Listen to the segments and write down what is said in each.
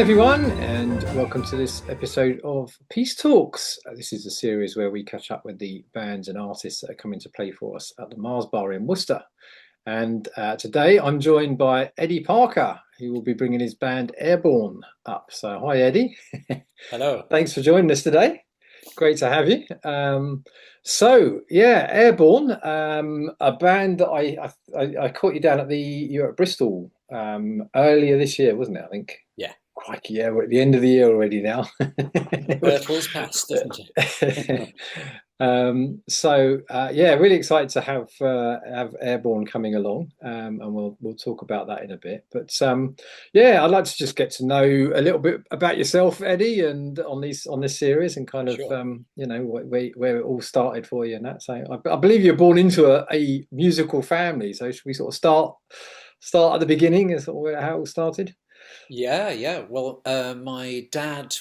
everyone, and welcome to this episode of Peace Talks. This is a series where we catch up with the bands and artists that are coming to play for us at the Mars Bar in Worcester. And today I'm joined by Eddie Parker, who will be bringing his band Airborn up. So, hi, Eddie. Hello. Thanks for joining us today. Great to have you. Airborn, a band that I caught you down at you were at Bristol earlier this year, wasn't it? I think. Yeah. Crikey, yeah, we're at the end of the year already now. Hurtle's past, doesn't it? Really excited to have Airborne coming along, and we'll talk about that in a bit. But I'd like to just get to know a little bit about yourself, Eddie, and on this series, and kind of Sure. where it all started for you and that. So I believe you're born into a musical family. So should we sort of start at the beginning and sort of how it all started? Yeah. Well, my dad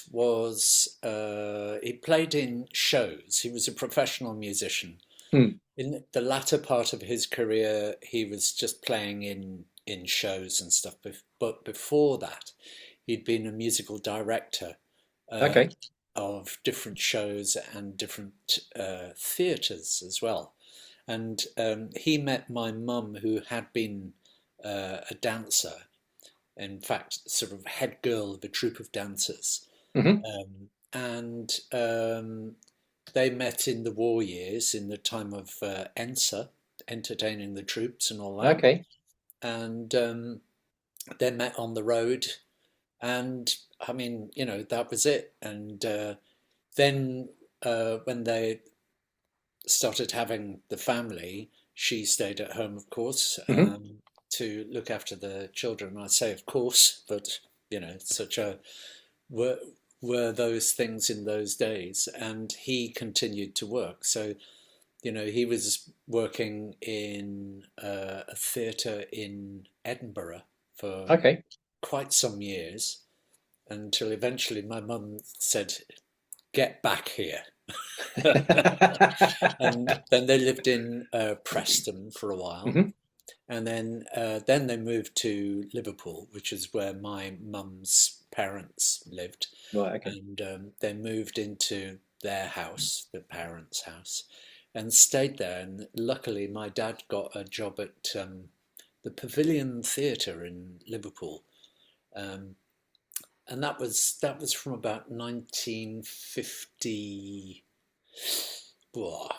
he played in shows. He was a professional musician. Hmm. In the latter part of his career, he was just playing in shows and stuff. But before that, he'd been a musical director uh, Okay. of different shows and different theatres as well. And he met my mum, who had been a dancer, in fact, sort of head girl of a troupe of dancers. Hmm. And they met in the war years, in the time of Ensa, entertaining the troops and all that. Okay. And they met on the road, and I mean, that was it. And then when they started having the family, she stayed at home, of course, Hmm. to look after the children. I say, of course, but such a were were those things in those days, and he continued to work. So, he was working in a theatre in Edinburgh for Okay. quite some years, until eventually my mum said, "Get back here." And then they lived in Preston for a while, Hmm. and then they moved to Liverpool, which is where my mum's parents lived, Right. Okay. and they moved into their house, the parents' house, and stayed there. And luckily, my dad got a job at the Pavilion Theatre in Liverpool, um, and that was from about 1950.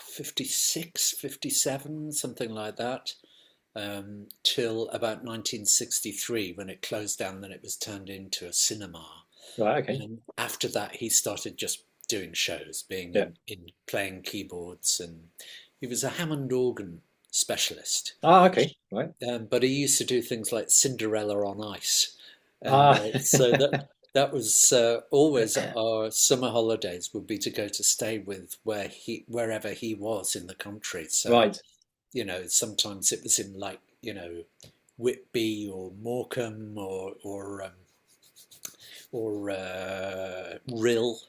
56, 57, something like that, till about 1963, when it closed down. Then it was turned into a cinema. Right. Okay. And after that, he started just doing shows, being Yeah. in playing keyboards, and he was a Hammond organ specialist. Ah. Okay. Right. But he used to do things like Cinderella on Ice, and Ah. so that was always our summer holidays would be to go to stay with wherever he was in the country. So Right. sometimes it was in, like, Whitby or Morecambe, or Rhyl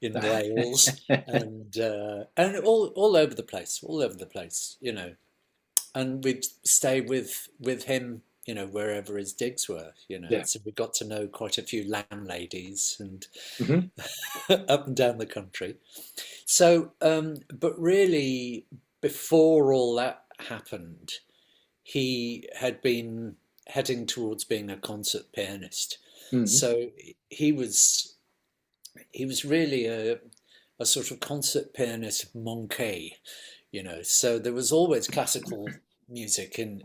in Wales, and all over the place, all over the place. And we'd stay with him, wherever his digs were. Yeah. So we got to know quite a few landladies and Hmm. up and down the country. So, but really, before all that happened, he had been heading towards being a concert pianist. Hmm. So he was he was really a sort of concert pianist manqué. So there was always classical music in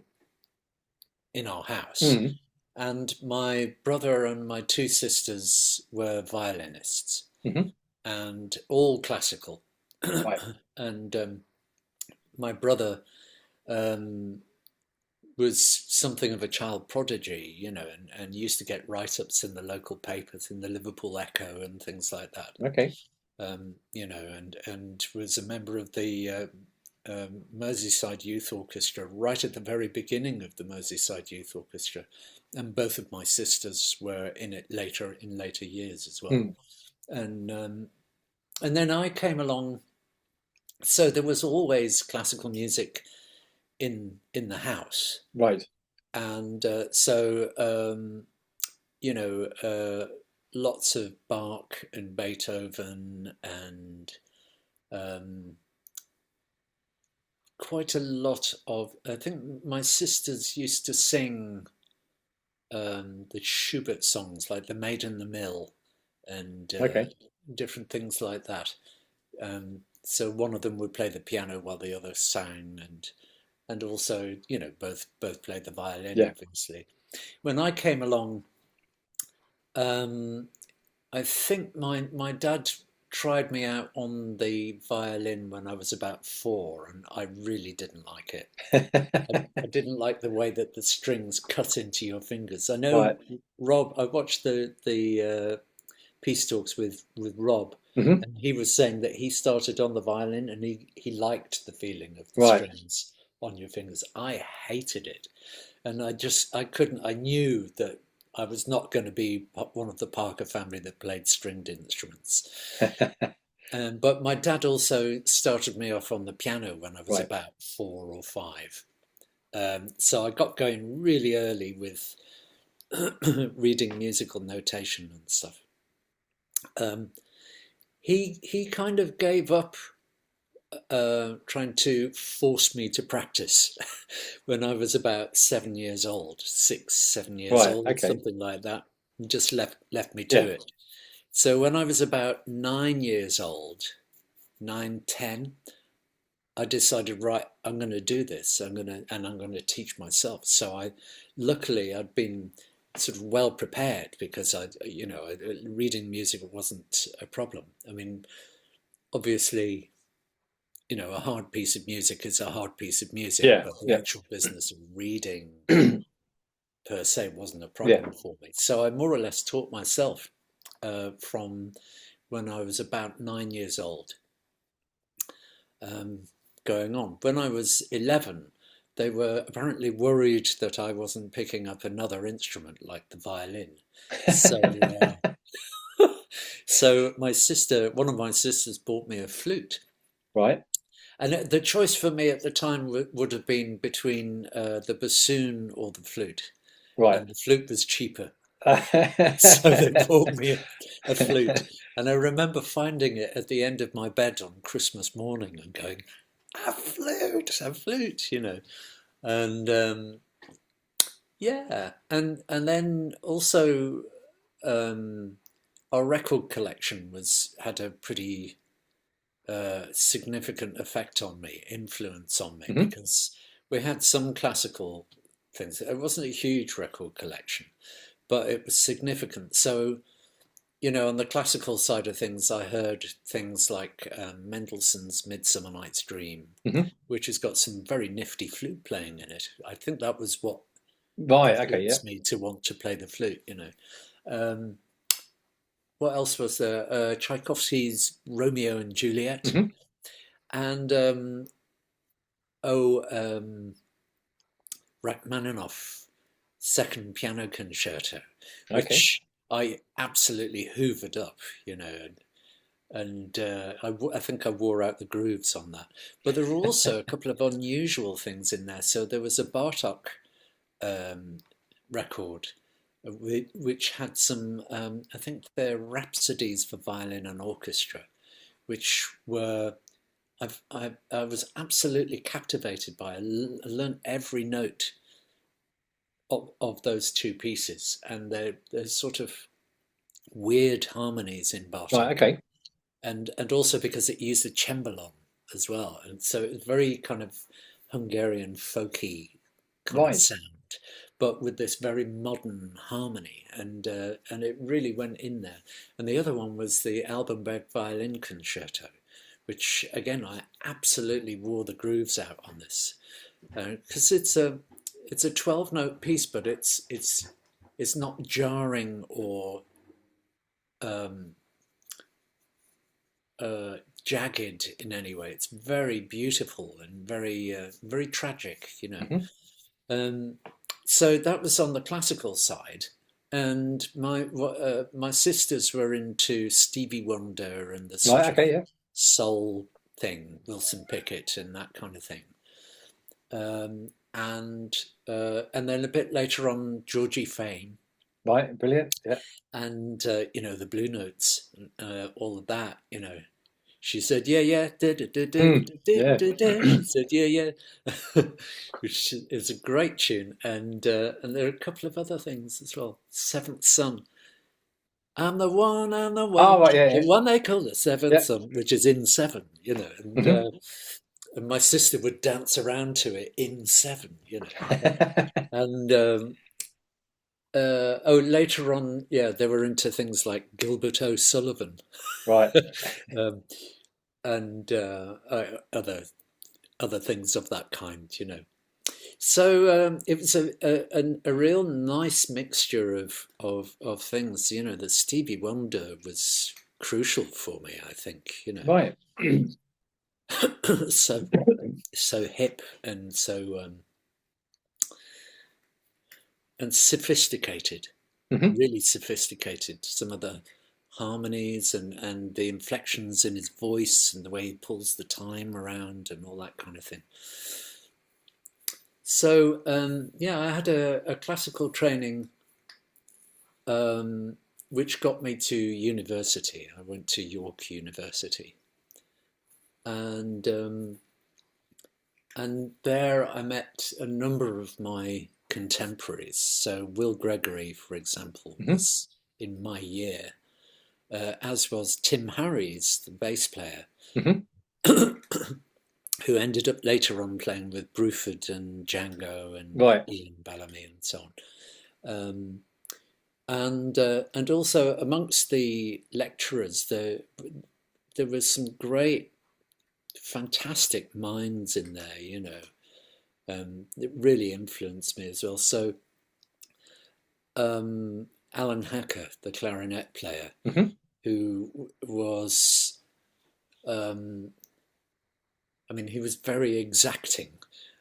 our house, Hmm. and my brother and my two sisters were violinists, Hmm. and all classical. Right. And my brother um, was something of a child prodigy, and used to get write-ups in the local papers, in the Liverpool Echo and things like that. Okay. And was a member of the Merseyside Youth Orchestra right at the very beginning of the Merseyside Youth Orchestra, and both of my sisters were in it in later years as well. Hmm. And then I came along, so there was always classical music in the house, Right. and so you know. lots of Bach and Beethoven and um, quite a lot of. I think my sisters used to sing the Schubert songs like "The Maid in the Mill" and Okay. different things like that. So one of them would play the piano while the other sang, and also both played the violin, Yeah. obviously. When I came along, um, I think my dad tried me out on the violin when I was about 4, and I really didn't like it. I didn't like the way that the strings cut into your fingers. I know Right. Rob. I watched the Peace Talks with Rob, Hmm. and he was saying that he started on the violin and he liked the feeling of the Right. strings on your fingers. I hated it, and I couldn't. I knew that I was not going to be one of the Parker family that played stringed instruments. But my dad also started me off on the piano when I was Right. about 4 or 5. So I got going really early with reading musical notation and stuff. Um, he kind of gave up trying to force me to practice when I was about 7 years old, 6, 7 years Right. old, Okay. something like that. And just left me Yeah. to it. So when I was about 9 years old, 9, 10, I decided, right, I'm going to do this. I'm going to teach myself. So luckily, I'd been sort of well prepared because reading music wasn't a problem. I mean, obviously, a hard piece of music is a hard piece of music, Yeah. but the Yeah. actual business of reading per se wasn't a Yeah. problem for me. So I more or less taught myself from when I was about 9 years old, um, going on. When I was 11, they were apparently worried that I wasn't picking up another instrument like the violin. So, so one of my sisters, bought me a flute. Right. And the choice for me at the time would have been between the bassoon or the flute, Right. and the flute was cheaper. So they bought me a flute. And I remember finding it at the end of my bed on Christmas morning and going, a flute. And yeah, and then also um, our record collection had a pretty significant effect on me, influence on me, Hmm. because we had some classical things. It wasn't a huge record collection, but it was significant. So, on the classical side of things, I heard things like Mendelssohn's Midsummer Night's Dream, Hmm. which has got some very nifty flute playing in it. I think that was what Right. Okay. Yeah. influenced me to want to play the flute. Um, what else was there? Tchaikovsky's Romeo and Juliet, Hmm. and oh, Rachmaninoff Second Piano Concerto, Okay. which I absolutely hoovered up, and I think I wore out the grooves on that. But there were also a couple of unusual things in there. So there was a Bartok um, record, which had some, I think they're rhapsodies for violin and orchestra, which were I was absolutely captivated by. I learned every note of those two pieces, and they're sort of weird harmonies in Right. Bartok, Okay. and also because it used the cembalom as well, and so it was very kind of Hungarian folky kind of Right. sound, but with this very modern harmony, and it really went in there. And the other one was the Albenberg Violin Concerto, which again I absolutely wore the grooves out on this, because it's a 12 note piece, but it's not jarring or um, jagged in any way. It's very beautiful and very tragic. Hmm. Um, so that was on the classical side, and my sisters were into Stevie Wonder and the Right. sort of Okay. Yeah. soul thing, Wilson Pickett and that kind of thing. And then a bit later on, Georgie Fame. Right, brilliant. Yeah. And the blue notes, all of that. She said, yeah, yeah, da, da, da, da, Mm, da, da, yeah. da, da. She said, yeah, yeah, which is a great tune. And there are a couple of other things as well. Seventh Son. I'm the Oh, one, right, yeah, the yeah, one they call the Seventh yeah. Son, which is in seven, Hmm. and my sister would dance around to it in seven. And later on, yeah, they were into things like Gilbert O'Sullivan, Right. um, and other things of that kind. So it was a real nice mixture of things. That Stevie Wonder was crucial for me, I think. Right. So so hip and sophisticated, Hmm. really sophisticated. Some of the harmonies and the inflections in his voice and the way he pulls the time around and all that kind of thing. So yeah, I had a classical training, um, which got me to university. I went to York University, and there I met a number of my contemporaries. So Will Gregory, for example, Hmm. was in my year, as was Tim Harries, the bass player, Hmm. who ended up later on playing with Bruford and Django and Right. Ian Bellamy and so on. Um, and also amongst the lecturers, there was some great, fantastic minds in there, that really influenced me as well. So Alan Hacker, the clarinet player, Hmm. who was, um, I mean, he was very exacting,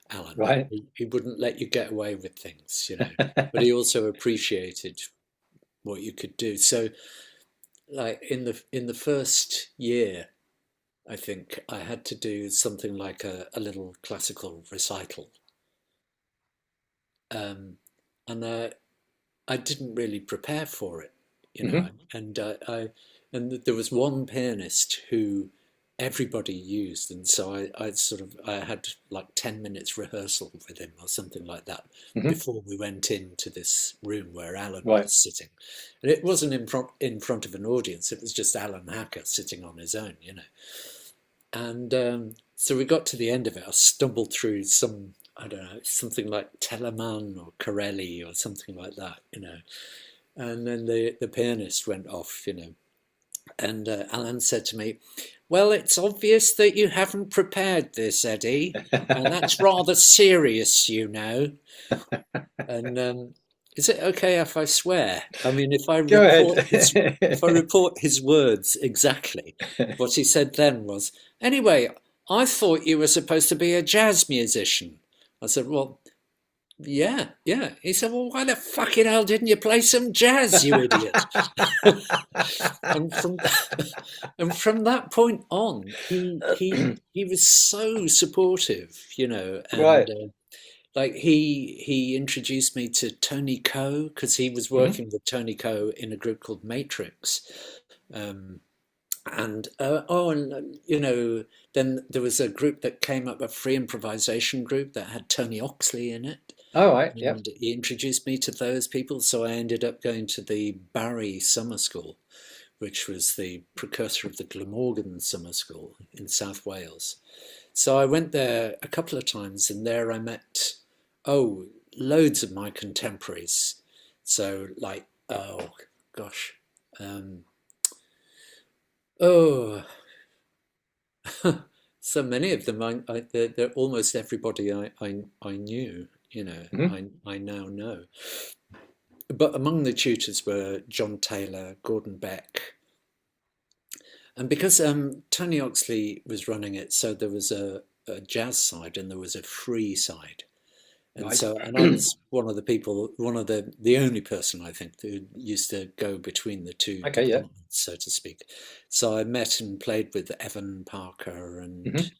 Alan. Right. He wouldn't let you get away with things, but he also appreciated what you could do. So, like in the first year, I think I had to do something like a little classical recital, um, and I didn't really prepare for it, you know. Hmm. And and there was one pianist who everybody used, and so I had like 10 minutes rehearsal with him or something like that Hmm. before we went into this room where Alan Right. was sitting. And it wasn't in front of an audience; it was just Alan Hacker sitting on his own. And so we got to the end of it. I stumbled through some, I don't know, something like Telemann or Corelli or something like that. And then the pianist went off. And Alan said to me, "Well, it's obvious that you haven't prepared this, Eddie, and that's rather serious. And is it okay if I swear? I mean, if I Go report his if I ahead. report his words exactly, what he said then was, "Anyway, I thought you were supposed to be a jazz musician." I said, "Well, yeah, yeah." He said, "Well, why the fucking hell didn't you play some jazz, you idiot?" and from and from that point on, he was so supportive, and Right. like he introduced me to Tony Coe because he was Hmm. working with Tony Coe in a group called Matrix, um, and then there was a group that came up, a free improvisation group that had Tony Oxley in it, All right. Yep. and he introduced me to those people. So I ended up going to the Barry Summer School, which was the precursor of the Glamorgan Summer School in South Wales. So I went there a couple of times, and there I met, oh, loads of my contemporaries. So, like, oh, gosh. Um, oh, so many of them, they're almost everybody I knew, Hmm. I now know. But among the tutors were John Taylor, Gordon Beck. And because Tony Oxley was running it, so there was a jazz side and there was a free side. And Right. so, and I was one of the people, one of the only person I think who used to go between the two Okay. Yeah. departments, so to speak. So I met and played with Evan Parker and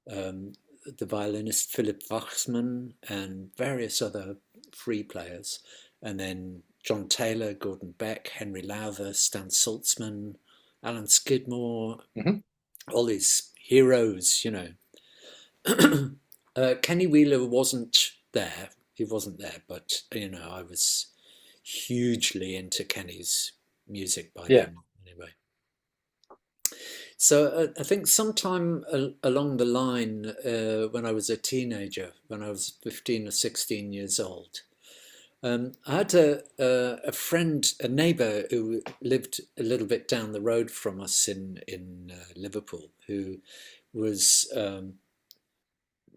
Hmm. um, the violinist Philip Wachsman and various other free players, and then John Taylor, Gordon Beck, Henry Lowther, Stan Saltzman, Alan Skidmore, Hmm. all these heroes, you know. Kenny Wheeler wasn't there. He wasn't there, but you know, I was hugely into Kenny's music by Yeah. then. Anyway, so I think sometime along the line, when I was a teenager, when I was 15 or 16 years old, I had a friend, a neighbour who lived a little bit down the road from us in Liverpool, who was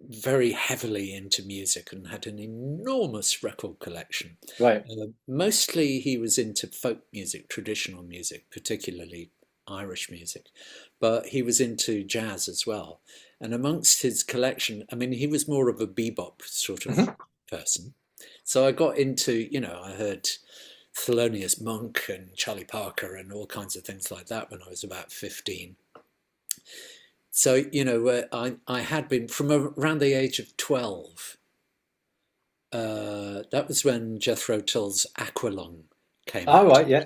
very heavily into music and had an enormous record collection. Right. Mostly he was into folk music, traditional music, particularly Irish music, but he was into jazz as well. And amongst his collection, I mean, he was more of a bebop sort of Hmm. person. So I got into, you know, I heard Thelonious Monk and Charlie Parker and all kinds of things like that when I was about 15. So, you know, I had been from around the age of 12. That was when Jethro Tull's Aqualung came All out. right. Yeah.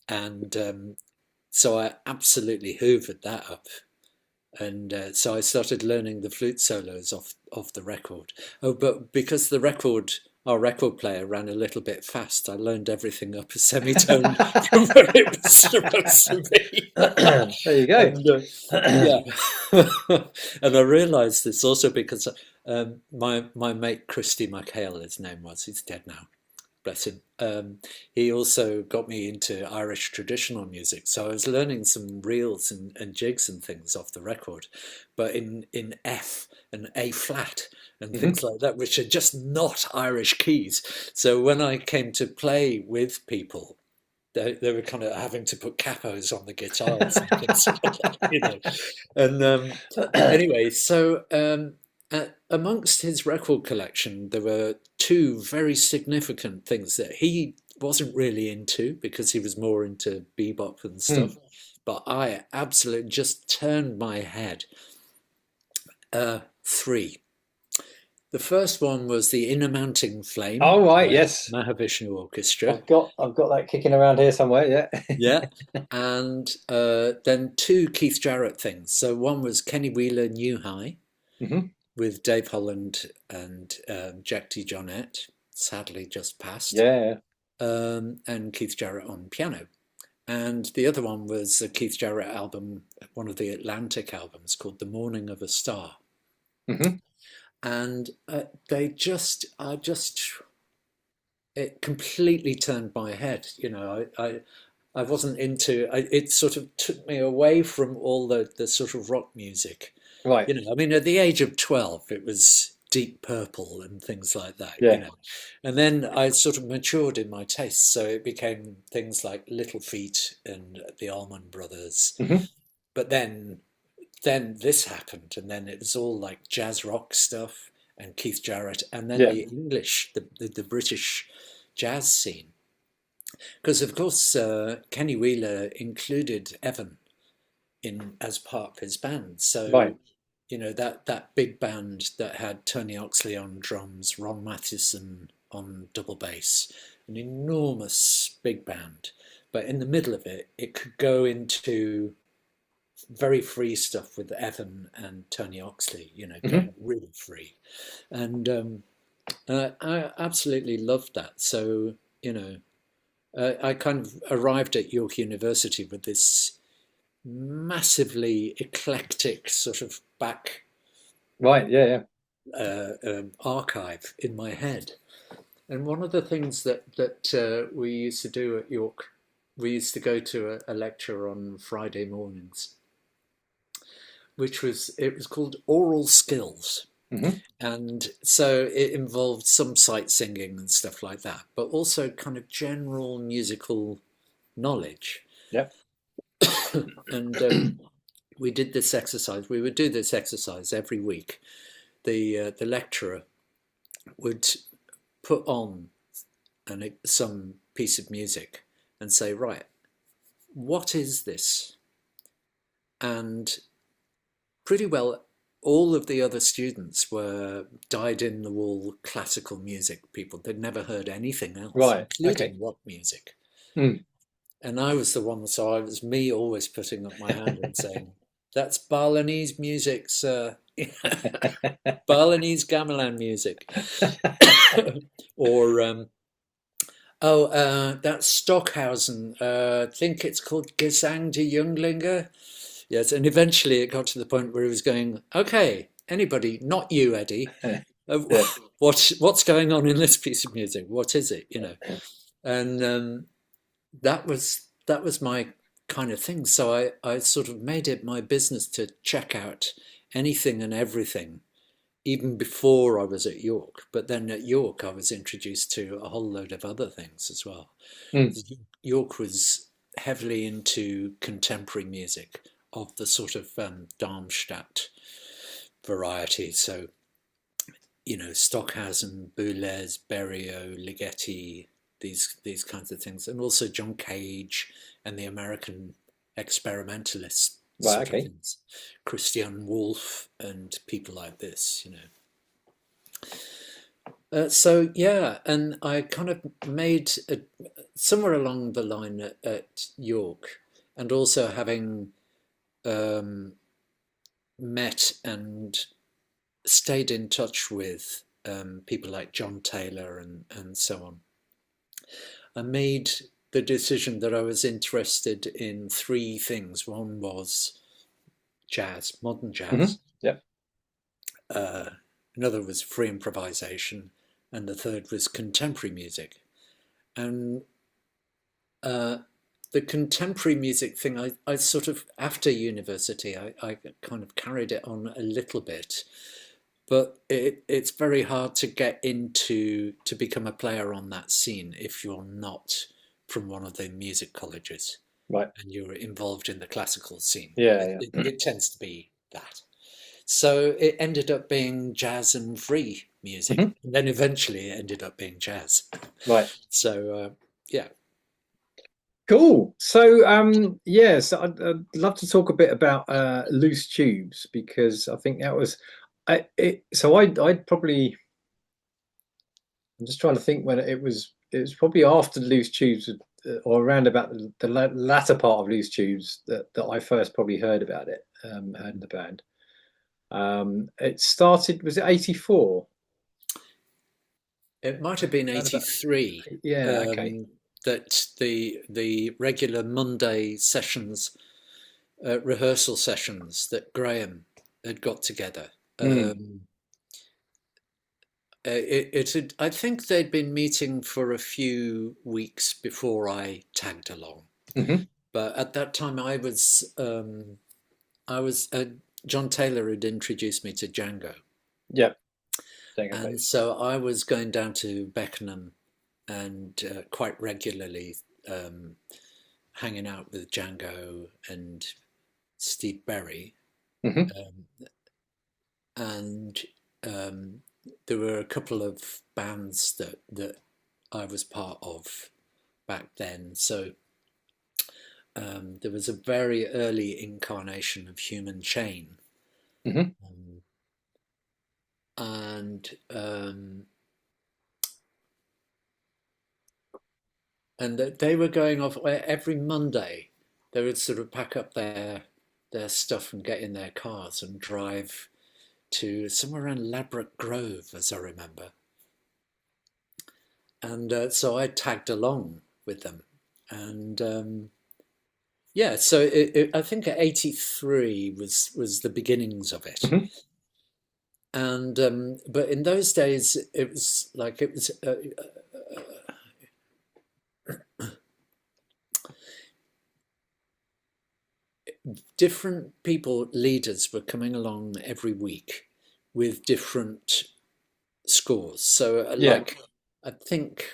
And so I absolutely hoovered that up. And so I started learning the flute solos off the record. Oh, but because our record player ran a little bit fast, I learned everything up a semitone from where it was supposed to be. There you go. And yeah, and I realised this also because my mate Christy McHale, his name was, he's dead now, bless him. He also got me into Irish traditional music, so I was learning some reels and jigs and things off the record, but in F and A flat and Hmm. things like that, which are just not Irish keys. So when I came to play with people, they were kind of having to put capos on the guitars and things like that, you know. And anyway, so amongst his record collection, there were two very significant things that he wasn't really into because he was more into bebop and Mm. stuff. But I absolutely just turned my head. Three. The first one was the Inner Mounting Flame All right. by Yes. Mahavishnu Orchestra. I've got that kicking around here somewhere. Yeah. Yeah. And then two Keith Jarrett things. So one was Kenny Wheeler New High Hmm. with Dave Holland and Jack D. Jonette, sadly just passed, Yeah. and Keith Jarrett on piano. And the other one was a Keith Jarrett album, one of the Atlantic albums called The Morning of a Star. Hmm. And it completely turned my head. You know, I wasn't into it. Sort of took me away from all the sort of rock music. Right. You know, I mean, at the age of 12, it was Deep Purple and things like that. You Yeah. know, and then I sort of matured in my tastes, so it became things like Little Feat and the Allman Brothers. Hmm. But then this happened, and then it was all like jazz rock stuff and Keith Jarrett, and then Yeah. the English, the British jazz scene. Because of course, Kenny Wheeler included Evan in as part of his band. So Right. you know that big band that had Tony Oxley on drums, Ron Matheson on double bass, an enormous big band. But in the middle of it, it could go into very free stuff with Evan and Tony Oxley, you know, Hmm. going really free. And I absolutely loved that. So, you know, I kind of arrived at York University with this massively eclectic sort of back Right. Yeah. archive in my head. And one of the things that we used to do at York, we used to go to a lecture on Friday mornings, which was it was called Oral Skills. Yeah. Hmm. And so it involved some sight singing and stuff like that, but also kind of general musical knowledge. Yeah. And we did this exercise. We would do this exercise every week. The lecturer would put on some piece of music and say, right, what is this? And pretty well all of the other students were dyed-in-the-wool classical music people. They'd never heard anything else, Right. Okay. including rock music. Mm. And I was the one, so I was me always putting up my hand and saying, "That's Balinese music, sir. Balinese gamelan music." Or, that's Stockhausen. I think it's called Gesang de Junglinge. Yes, and eventually it got to the point where he was going, "Okay, anybody, not you, Eddie. Uh, Yeah. what's going on in this piece of music? What is it? You know?" And that was my kind of thing. So I sort of made it my business to check out anything and everything, even before I was at York. But then at York, I was introduced to a whole load of other things as well. Mm. York was heavily into contemporary music of the sort of Darmstadt variety. So, Stockhausen, Boulez, Berio, Ligeti, these kinds of things, and also John Cage and the American experimentalist Right. sort of Okay. things, Christian Wolff and people like this. So yeah, and I kind of made somewhere along the line at York, and also having um, met and stayed in touch with people like John Taylor and so on. I made the decision that I was interested in three things. One was jazz, modern Hmm. jazz. Yep. Uh, Another was free improvisation, and the third was contemporary music. And uh, the contemporary music thing, I sort of, after university, I kind of carried it on a little bit, but it's very hard to get into to become a player on that scene if you're not from one of the music colleges Right. and you're involved in the classical scene. Yeah. It, it, Yeah. it tends to be that. So it ended up being jazz and free music. Hmm. And then eventually it ended up being jazz. Right. So, yeah. Cool. So, yes, I'd love to talk a bit about loose tubes because I think that was, I'd probably, I'm just trying to think when it was probably after loose tubes or around about the latter part of loose tubes that I first probably heard about it, heard the band. It started, was it 84? It might have been Around about, 83 yeah, okay. that the regular Monday sessions, rehearsal sessions that Graham had got together. Mm. I think they'd been meeting for a few weeks before I tagged along. Hmm. But at that time, I was John Taylor had introduced me to Django, Yeah, Django and Bass. so I was going down to Beckenham and quite regularly um, hanging out with Django and Steve Berry, Hmm. um, and there were a couple of bands that I was part of back then. So there was a very early incarnation of Human Chain, Hmm. um, and they were going off every Monday. They would sort of pack up their stuff and get in their cars and drive to somewhere around Ladbroke Grove, as I remember. And so I tagged along with them, and yeah, so I think 83 was the beginnings of it. Hmm. And but in those days, it was like it was different people, leaders were coming along every week with different scores. So, Yeah. like, I think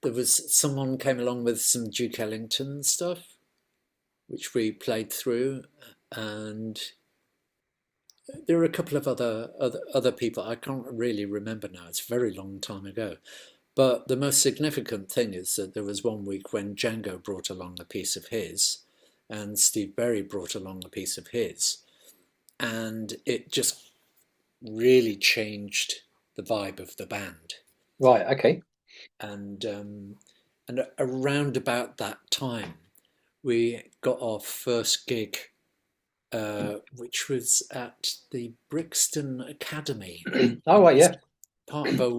there was someone came along with some Duke Ellington stuff, which we played through, and there were a couple of other people. I can't really remember now. It's a very long time ago. But the most significant thing is that there was one week when Django brought along a piece of his, and Steve Berry brought along a piece of his, and it just really changed the vibe of the band. Right. Okay. And around about that time, we got our first gig, which was at the Brixton Academy, Oh, and it right. was Yeah. part of a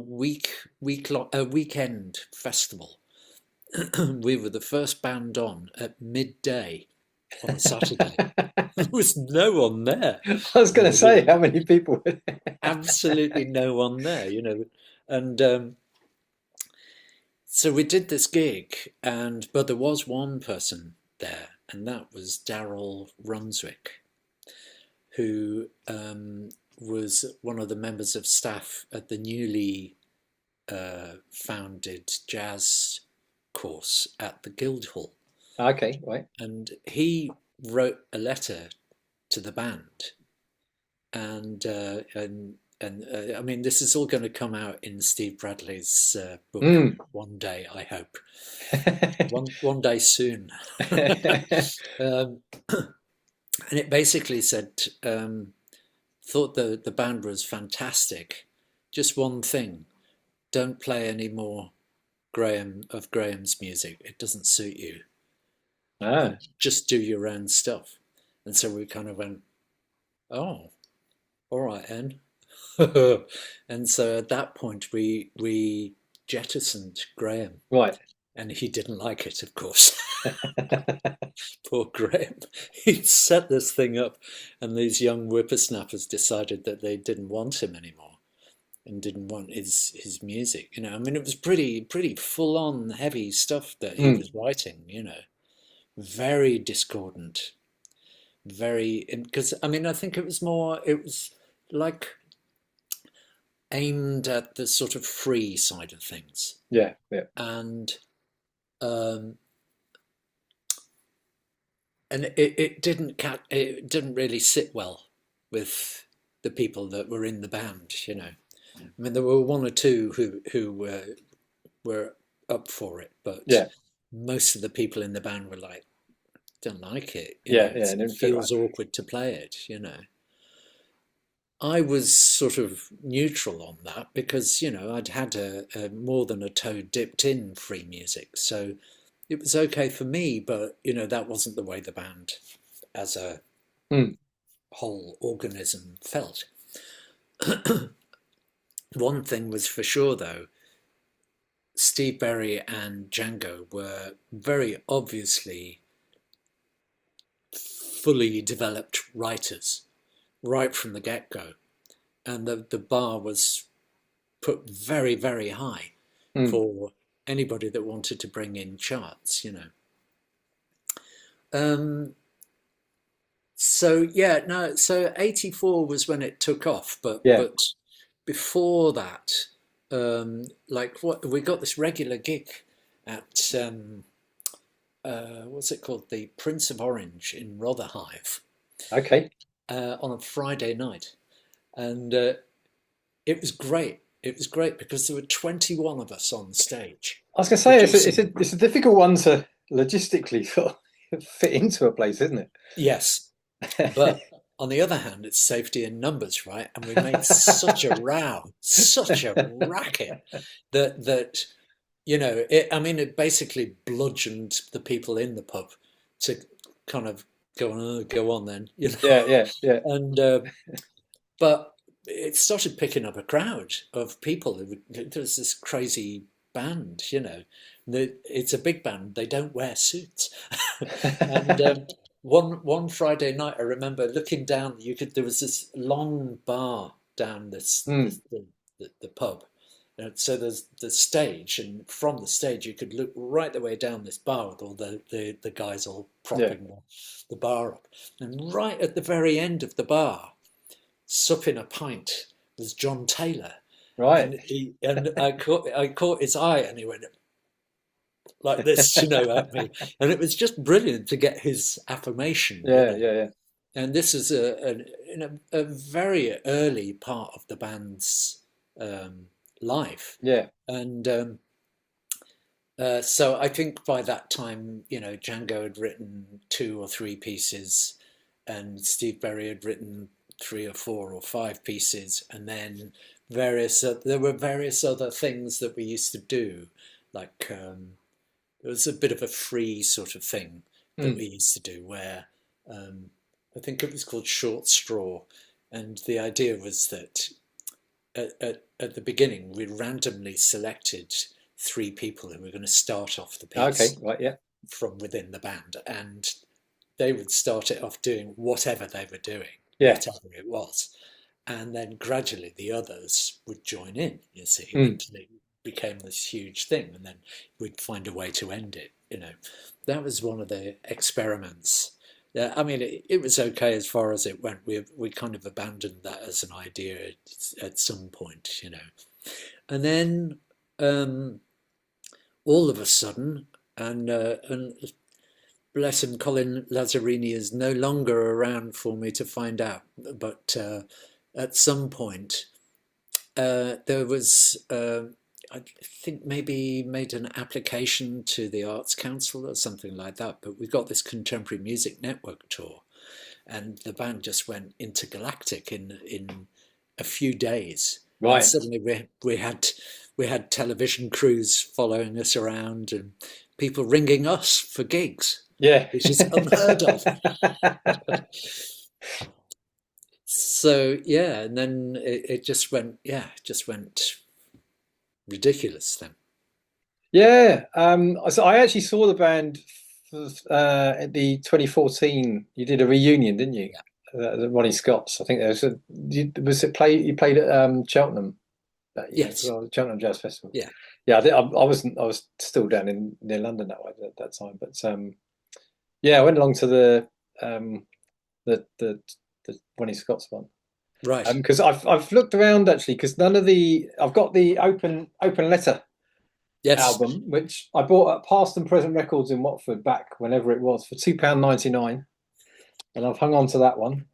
weekend festival. We were the first band on at midday on a Saturday. There was no one there. I was going to say, how many people were there? Absolutely no one there, and so we did this gig, but there was one person there, and that was Daryl Runswick, who was one of the members of staff at the newly founded jazz course at the Guildhall. Okay. Right. And he wrote a letter to the band, and I mean, this is all going to come out in Steve Bradley's book Mm. one day, I hope. One day soon. um, and it basically said, thought the band was fantastic. Just one thing: don't play any more Graham's music. It doesn't suit you. Ah. And just do your own stuff. And so we kind of went, oh, all right, then. And so at that point, we jettisoned Graham, Right. and he didn't like it, of course. Poor Graham. He'd set this thing up, and these young whippersnappers decided that they didn't want him anymore and didn't want his music. I mean, it was pretty full on heavy stuff that he Mm. was writing. Very discordant, very, because I mean, I think it was like aimed at the sort of free side of things, Yeah. Yeah. and um, it didn't really sit well with the people that were in the band. I mean, there were one or two who were up for it, but Yeah. most of the people in the band were like, don't like it. Yeah. Yeah. It It didn't fit right. feels awkward to play it. I was sort of neutral on that because, I'd had a more than a toe dipped in free music. So it was okay for me, but, that wasn't the way the band as a Mm. whole organism felt. One thing was for sure, though, Steve Berry and Django were very obviously fully developed writers right from the get-go. And the bar was put very, very high Mm. for anybody that wanted to bring in charts. Um, so yeah, no, so 84 was when it took off, but Yeah. but before that, like what we got this regular gig at what's it called? The Prince of Orange in Rotherhithe Okay. on a Friday night. And it was great. It was great because there were 21 of us on stage I was going to say producing. it's a difficult one to logistically sort of fit into a place, isn't Yes, it? but on the other hand, it's safety in numbers, right? And we made such a row, such a racket that I mean, it basically bludgeoned the people in the pub to kind of go on then. Yeah. Yeah. Yeah. And but it started picking up a crowd of people. There's this crazy band. It's a big band. They don't wear suits. And one Friday night, I remember looking down. There was this long bar down Mm. the pub. So there's the stage, and from the stage you could look right the way down this bar with all the guys all Yeah. propping the bar up. And right at the very end of the bar, supping a pint, was John Taylor, Right. and I caught his eye, and he went like this, at me, and it was just brilliant to get his affirmation. Yeah. Yeah. Yeah. And this is a very early part of the band's life, Yeah. and so I think by that time, Django had written two or three pieces, and Steve Berry had written three or four or five pieces, and then there were various other things that we used to do, like it was a bit of a free sort of thing that Mm. we used to do where um, I think it was called Short Straw, and the idea was that at the beginning we randomly selected three people who were going to start off the Okay, piece right, yeah. from within the band, and they would start it off doing whatever they were doing, Yeah. whatever it was. And then gradually the others would join in, you see, Mm. until it became this huge thing. And then we'd find a way to end it, you know. That was one of the experiments. Yeah, I mean, it was okay as far as it went. We kind of abandoned that as an idea at some point, you know. And then um, all of a sudden, and bless him, Colin Lazzarini is no longer around for me to find out. But at some point, there was, I think maybe he made an application to the Arts Council or something like that. But we got this Contemporary Music Network tour, and the band just went intergalactic in a few days. And Right. suddenly we had television crews following us around and people ringing us for gigs, Yeah. which is unheard of. So yeah, and then it just went, yeah, it just went ridiculous then. Yeah. So I actually saw the band at the 2014. You did a reunion, didn't you? Yeah. The Ronnie Scott's. I think there was was it play you played at Cheltenham that year as Yes. well, Cheltenham Jazz Festival. Yeah. Yeah, I wasn't. I was still down in near London that way at that time. But yeah, I went along to um, the the the Ronnie Scott's one. Right. Because I've looked around actually because none of the I've got the open letter Yes. album which I bought at Past and Present Records in Watford back whenever it was for £2.99, and I've hung on to that one.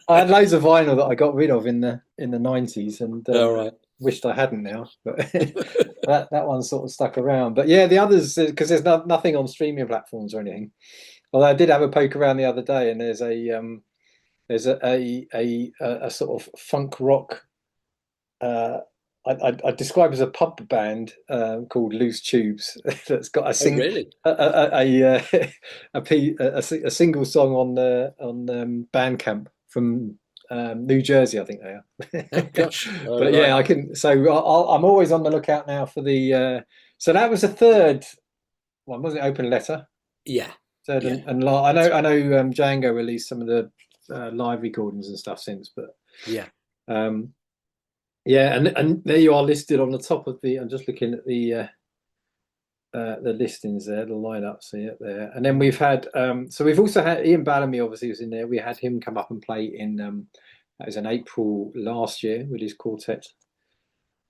I had loads of vinyl that I got rid of in the 90s and All right. wished I hadn't now, but that one sort of stuck around. But yeah, the others because there's nothing on streaming platforms or anything. Although I did have a poke around the other day, and there's a sort of funk rock. Uh, I describe as a pub band called Loose Tubes that's got Oh, really? a single song on Bandcamp from New Jersey, I think they Oh, are. gosh. All But yeah, right. I can. So I'm always on the lookout now for the. So that was the third one, was it? Open Letter. Yeah. Third Yeah. and That's I right. know Django released some of the live recordings and stuff since, but Yeah. um, yeah, and there you are listed on the top of the. I'm just looking at the listings there, the lineup. So yeah, there, and then we've had. So we've also had Ian Bellamy. Obviously, was in there. We had him come up and play in. That was in April last year with his quartet.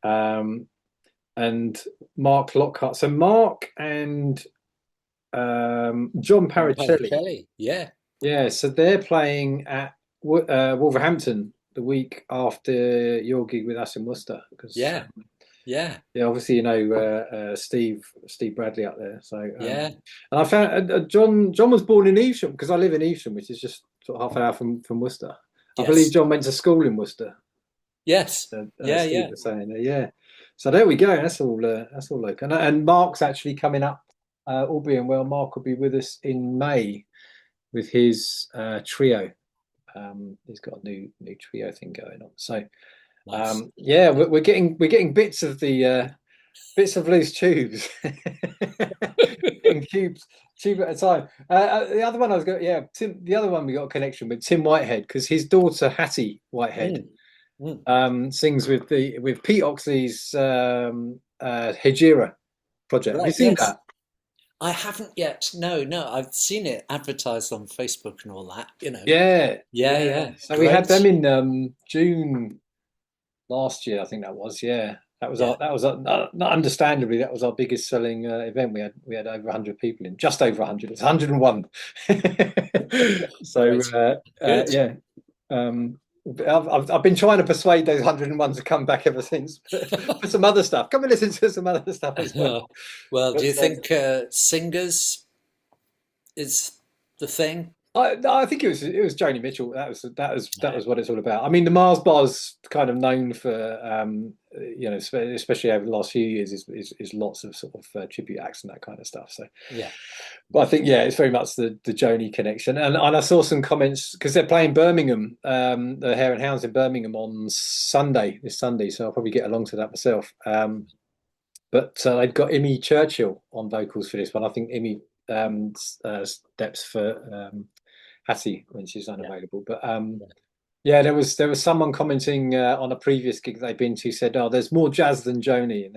Um, and Mark Lockhart. So Mark and John John Paricelli. Pacelli. Yeah. Yeah, so they're playing at Wolverhampton the week after your gig with us in Worcester because Yeah. Yeah. yeah, obviously you know Steve Bradley up there. So Yeah. and I found John was born in Evesham because I live in Evesham, which is just sort of half an hour from Worcester. I believe Yes. John went to school in Worcester. Yes. Yeah. Steve Yeah. was saying, yeah. So there we go. That's all local. And Mark's actually coming up. All being well, Mark will be with us in May with his trio. He's got a new trio thing going on. So Nice. yeah, we're getting bits of the bits of loose tubes, getting tube at a time. The other one I was going, yeah, Tim. The other one we got a connection with Tim Whitehead because his daughter Hattie Whitehead Mm. Mm. sings with Pete Oxley's Hejira project. Have you Right. seen Yes. that? I haven't yet. No, no. I've seen it advertised on Facebook and all that, you know. Yeah, Yeah. yeah. Yeah. So we had them Great. in June last year, I think that was. Yeah, Yeah. not understandably that was our biggest selling event. We had over 100 people in, just over 100. It's 101. So Great. Good. yeah, um, I've been trying to persuade those 101 to come back ever since for some other stuff. Come and listen to some other stuff as well. Well, do But you think singers is the thing? I think it was Joni Mitchell. That was Right. what it's all about. I mean, the Mars Bar's kind of known for especially over the last few years, is lots of sort of tribute acts and that kind of stuff. So, Yeah. but I think yeah, it's very much the Joni connection. And I saw some comments because they're playing Birmingham, the Hare and Hounds in Birmingham on Sunday, this Sunday. So I'll probably get along to that myself. But they've got Imi Churchill on vocals for this one. I think Imi steps for Hattie when she's Yeah. unavailable. But Yeah. yeah, there was someone commenting on a previous gig they've been to, said, "Oh, there's more jazz than Joni."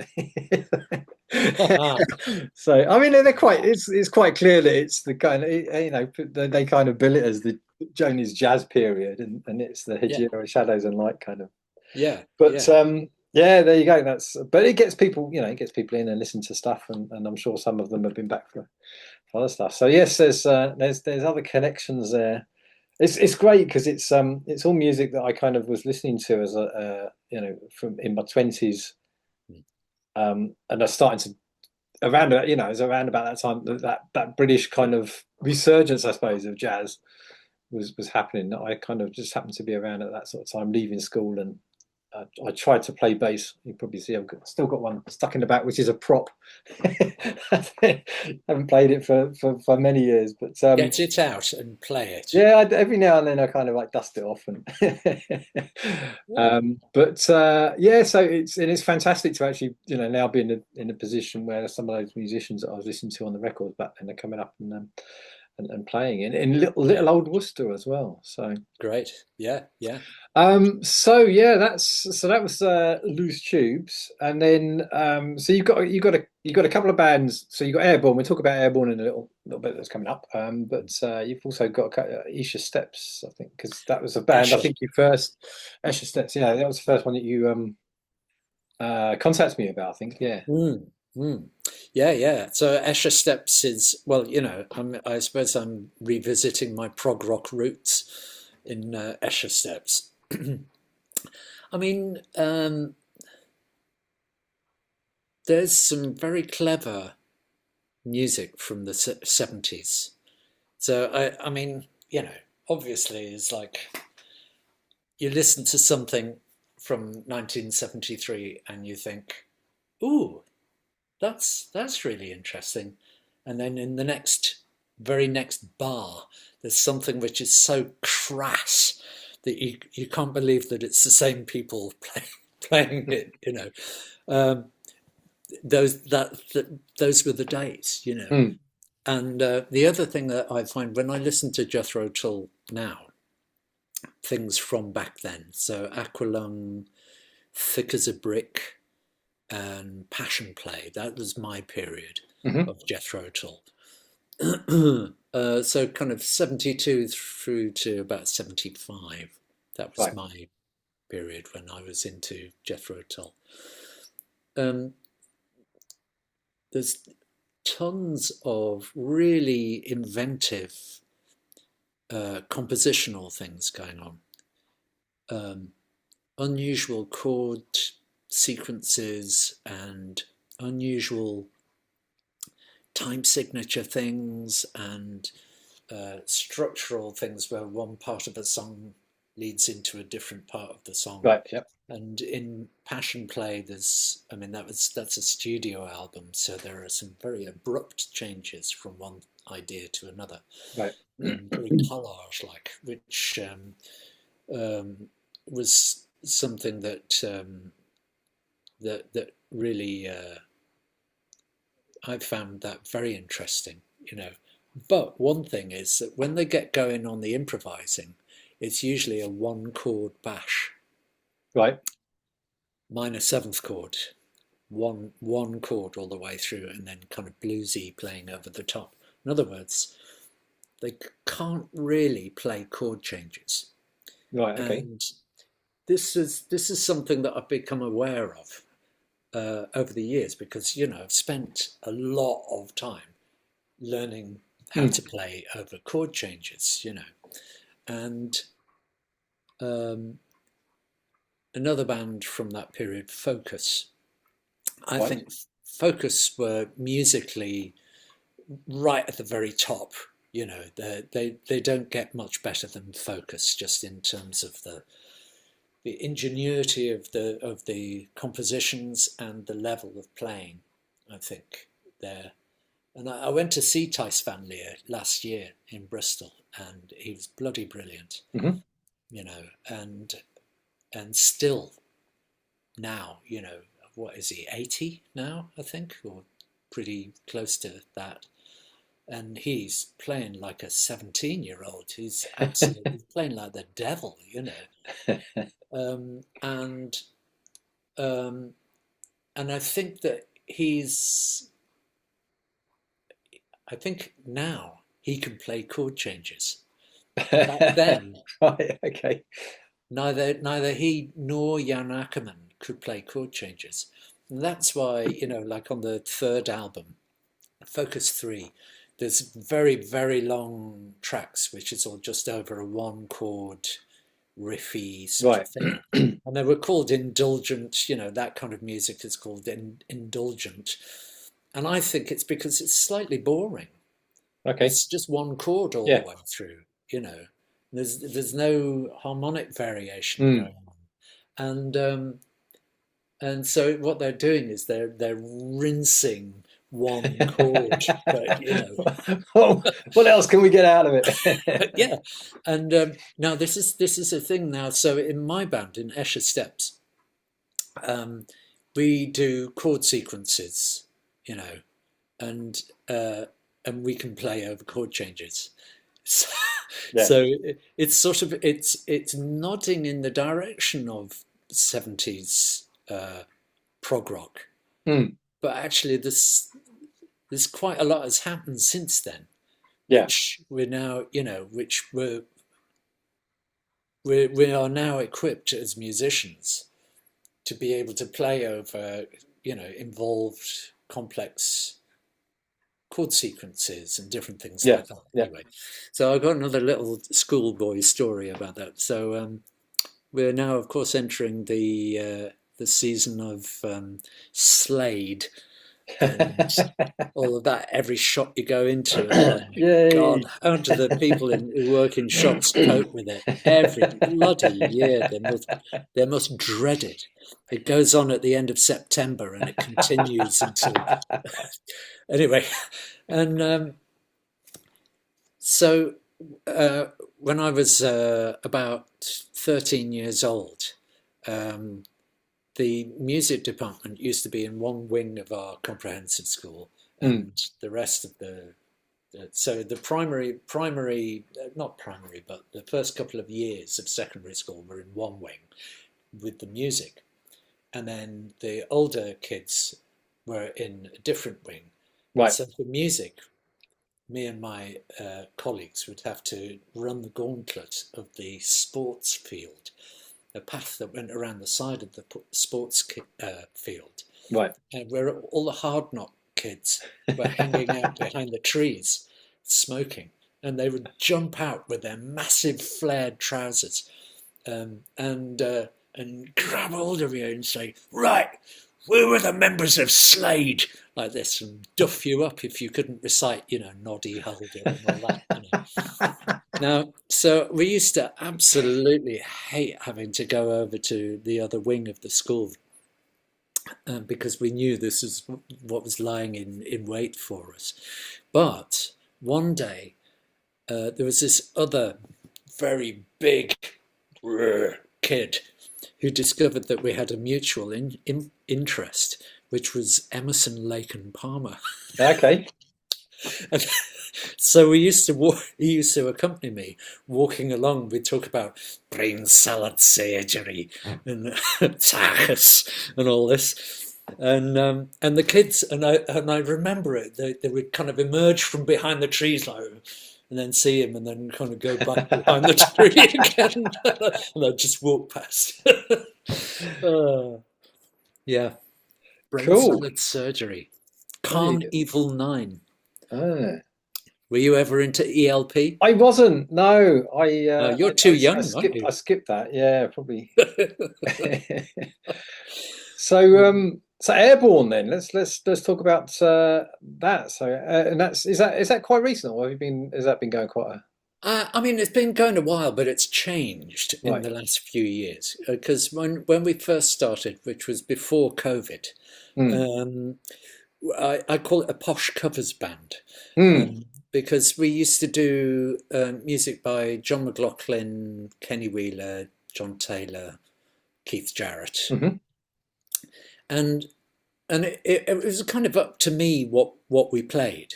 So I mean, they're quite. It's quite clear that it's the kind of they kind of bill it as the Joni's jazz period, and it's the Yeah. Hejira Shadows and Light kind of. Yeah. But Yeah. yeah, there you go. But it gets people, it gets people in and listen to stuff, and I'm sure some of them have been back for other stuff. So yes, there's other connections there. It's great because it's all music that I kind of was listening to as a from in my 20s, and I started to around it was around about that time that British kind of resurgence, I suppose, of jazz was happening. I kind of just happened to be around at that sort of time, leaving school, and I tried to play bass. You probably see still got one stuck in the back, which is a prop. I haven't played it for many years, but Get it out and play it. yeah, every now and then I kind of like dust it off, and Yeah. but yeah, so it's fantastic to actually now be in a position where some of those musicians that I was listening to on the records back then are coming up and playing in little Yeah. old Worcester as well. So Great. Yeah. Yeah. so yeah, that was Loose Tubes, and then so you got a couple of bands. So you got Airborne. We'll talk about Airborne in a little bit that's coming up. But you've also got Isha Steps, I think, because that was a band. I Escher. think you first Isha Steps. Yeah, that was the first one that you contacted me about. I think. Yeah. Mm, mm. Yeah, yeah. So Escher Steps is, well, I suppose I'm revisiting my prog rock roots in Escher Steps. I mean, there's some very clever music from the 70s. So I mean, obviously it's like you listen to something from 1973 and you think, "Ooh, that's really interesting," and then in the very next bar, there's something which is so crass that you can't believe that it's the same people playing it. Um, those were the days. Mm, And the other thing that I find when I listen to Jethro Tull now, things from back then, so Aqualung, Thick as a Brick, and Passion Play, that was my period hmm. of Jethro Tull. So kind of 72 through to about 75. That was Right. my period when I was into Jethro Tull. Um, there's tons of really inventive compositional things going on. Um, Unusual chord sequences and unusual time signature things and structural things where one part of a song leads into a different part of the song. Right. Yep. And in Passion Play, I mean, that's a studio album, so there are some very abrupt changes from one idea to another, Right. very collage-like, which was something that really I found that very interesting. But one thing is that when they get going on the improvising, it's usually a one chord bash, Right. minor seventh chord, one chord all the way through, and then kind of bluesy playing over the top. In other words, they can't really play chord changes, Right. Okay. and this is something that I've become aware of over the years because I've spent a lot of time learning how Mm, to play over chord changes. And um, another band from that period, Focus. I right. think Focus were musically right at the very top You know, they don't get much better than Focus, just in terms of the ingenuity of the compositions and the level of playing. I think there. And I went to see Tice Van Leer last year in Bristol, and he was bloody brilliant, Hmm. you know, and still now, you know, what is he, 80 now, I think, or pretty close to that. And he's playing like a 17-year-old. He's absolutely playing like the devil, you know. Um, and um, and I think that I think now he can play chord changes. Back then, Right, okay. neither he nor Jan Ackerman could play chord changes. And that's why, you know, like on the third album, Focus 3, there's very, very long tracks, which is all just over a one chord riffy sort of Right. thing. And they were called indulgent, you know, that kind of music is called indulgent. And I think it's because it's slightly boring. Okay. It's just one chord all the Yeah. way through, you know. There's no harmonic variation Mm. going on. And so what they're doing is they're rinsing one chord, but you know, Oh, what else can we get out of it? yeah. And now this is a thing now. So in my band in Escher Steps, um, we do chord sequences, you know, and uh, and we can play over chord changes. So, Yeah. so it's sort of it's nodding in the direction of 70s prog rock, Mm. but actually there's quite a lot has happened since then, Yeah. which we're now, you know, which we are now equipped as musicians to be able to play over, you know, involved complex chord sequences and different things Yeah. like that. Yeah. Anyway, so I've got another little schoolboy story about that. So we're now, of course, entering the season of Slade and all of that. Every shop you go into, and God, Yay. how do the people who work in shops cope with it? Every bloody year, they must dread it. It goes on at the end of September, and it continues until anyway. And so uh, when I was about 13 years old, um, the music department used to be in one wing of our comprehensive school, Mm. and the rest of so the primary, not primary, but the first couple of years of secondary school were in one wing with the music, and then the older kids were in a different wing. And Right. so for music, me and my colleagues would have to run the gauntlet of the sports field, a path that went around the side of the sports field, Right. and where all the hard knock kids were hanging out behind the trees, smoking, and they would jump out with their massive flared trousers, and grab hold of you and say, "Right, we were the members of Slade," like this, and duff you up if you couldn't recite, you know, Noddy Holder and all that. You know. Now, so we used to absolutely hate having to go over to the other wing of the school because we knew this is what was lying in wait for us. But one day, there was this other very big kid who discovered that we had a mutual interest, which was Emerson, Lake and Palmer. Okay. And so we used to walk, he used to accompany me walking along. We'd talk about brain salad surgery and tachus and all this. And the kids, and I remember it, they would kind of emerge from behind the trees like, and then see him and then kind of go back behind the tree again. And I'd just walk past. Yeah, brain Cool. salad surgery. Hey. Calm Evil 9. Ah. Were you ever into ELP? I wasn't. No, You're too young, aren't I you? skipped that. Yeah, probably. So So Airborn, then let's talk about that. So and that's is that quite recent, or have you been has that been going quite a I mean, it's been going a while, but it's changed in right? the last few years. Because when we first started, which was before COVID, Mm. um, I call it a posh covers band, Mm. um, because we used to do music by John McLaughlin, Kenny Wheeler, John Taylor, Keith Jarrett, Hmm. and it was kind of up to me what we played.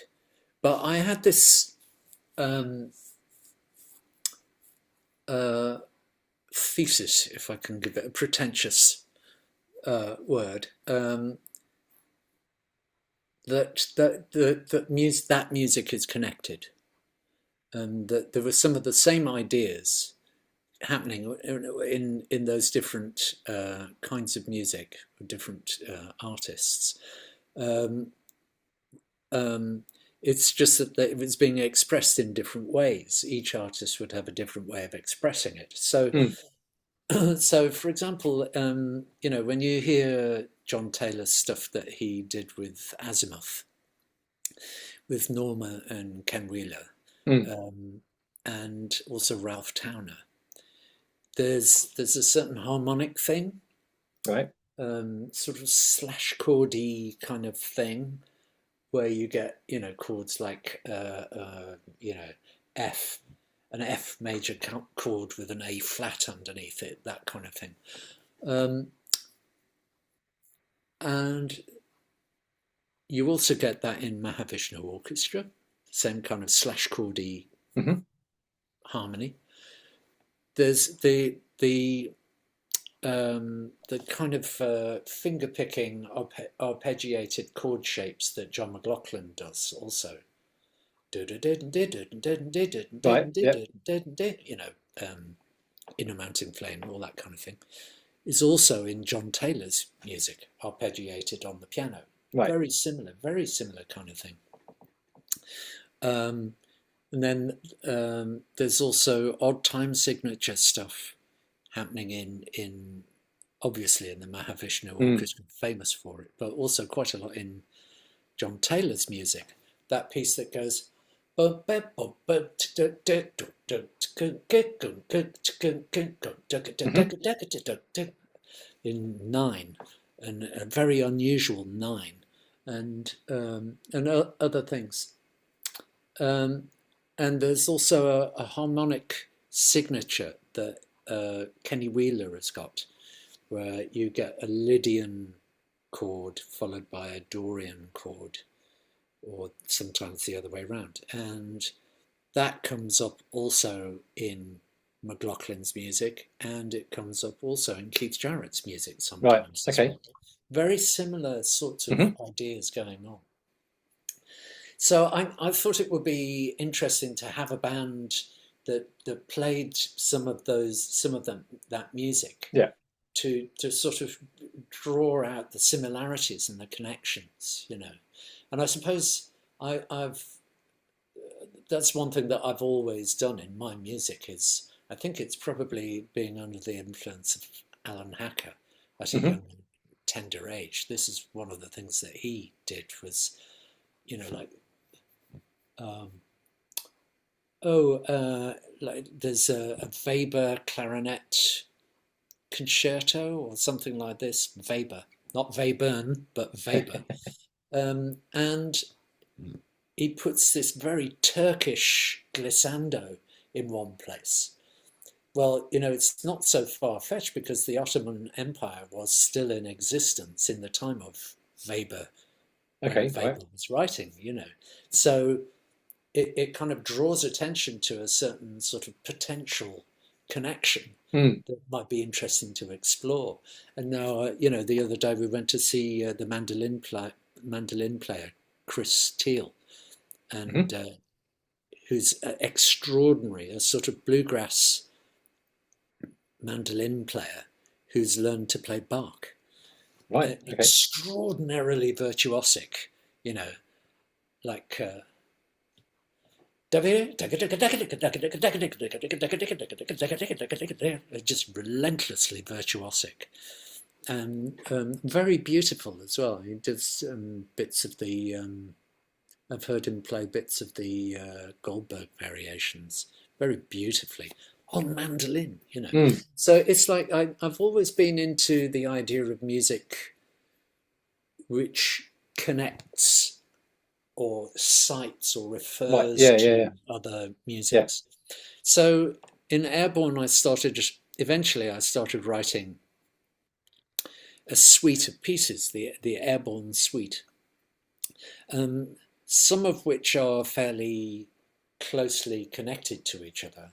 But I had this um, uh, thesis, if I can give it a pretentious word, that music is connected, and that there were some of the same ideas happening in those different kinds of music, different artists. Um, um, it's just that it was being expressed in different ways. Each artist would have a different way of expressing it. So, Mm. so for example, when you hear John Taylor's stuff that he did with Azimuth, with Norma and Ken Wheeler, Mm. um, and also Ralph Towner, there's a certain harmonic thing, Right. sort of slash chordy kind of thing, where you get chords like F, an F major chord with an A flat underneath it, that kind of thing, um, and you also get that in Mahavishnu Orchestra, same kind of slash chordy Hmm. harmony. There's the kind of finger picking arpeggiated chord shapes that John McLaughlin does also. You Right. Yep. know, in a mountain flame, all that kind of thing, is also in John Taylor's music, arpeggiated on the piano. Right. Very similar kind of thing. Um, and then there's also odd time signature stuff happening in obviously in the Mahavishnu Mm. Orchestra, famous for it, but also quite a lot in John Taylor's music. That piece that goes Hmm. in nine, and a very unusual nine, and other things. Um, and there's also a harmonic signature that Kenny Wheeler has got, where you get a Lydian chord followed by a Dorian chord, or sometimes the other way around. And that comes up also in McLaughlin's music, and it comes up also in Keith Jarrett's music Right. sometimes as Okay. well. Very similar sorts of Hmm. ideas going on. So I thought it would be interesting to have a band that played some of them that music Yeah. to sort of draw out the similarities and the connections. And I suppose I've that's one thing that I've always done in my music is I think it's probably being under the influence of Alan Hacker at a Hmm. young tender age. This is one of the things that he did was like um, like there's a Weber clarinet concerto or something like this. Weber, not Webern, but Weber. And he puts this very Turkish glissando in one place. Well, it's not so far-fetched because the Ottoman Empire was still in existence in the time of Weber, when Okay. Right. Weber was writing. So it kind of draws attention to a certain sort of potential connection Mm. that might be interesting to explore. And now, the other day we went to see the mandolin player Chris Teal, Hmm. and who's extraordinary, a sort of bluegrass mandolin player who's learned to play Bach, Right. Okay. extraordinarily virtuosic, you know, like just relentlessly virtuosic. and very beautiful as well. He does bits of the. I've heard him play bits of the Goldberg variations very beautifully on mandolin. Mm. So it's like I've always been into the idea of music which connects or cites or Right. refers Yeah. Yeah. to other Yeah. musics. So in Airborn, eventually I started writing a suite of pieces, the Airborne suite, um, some of which are fairly closely connected to each other,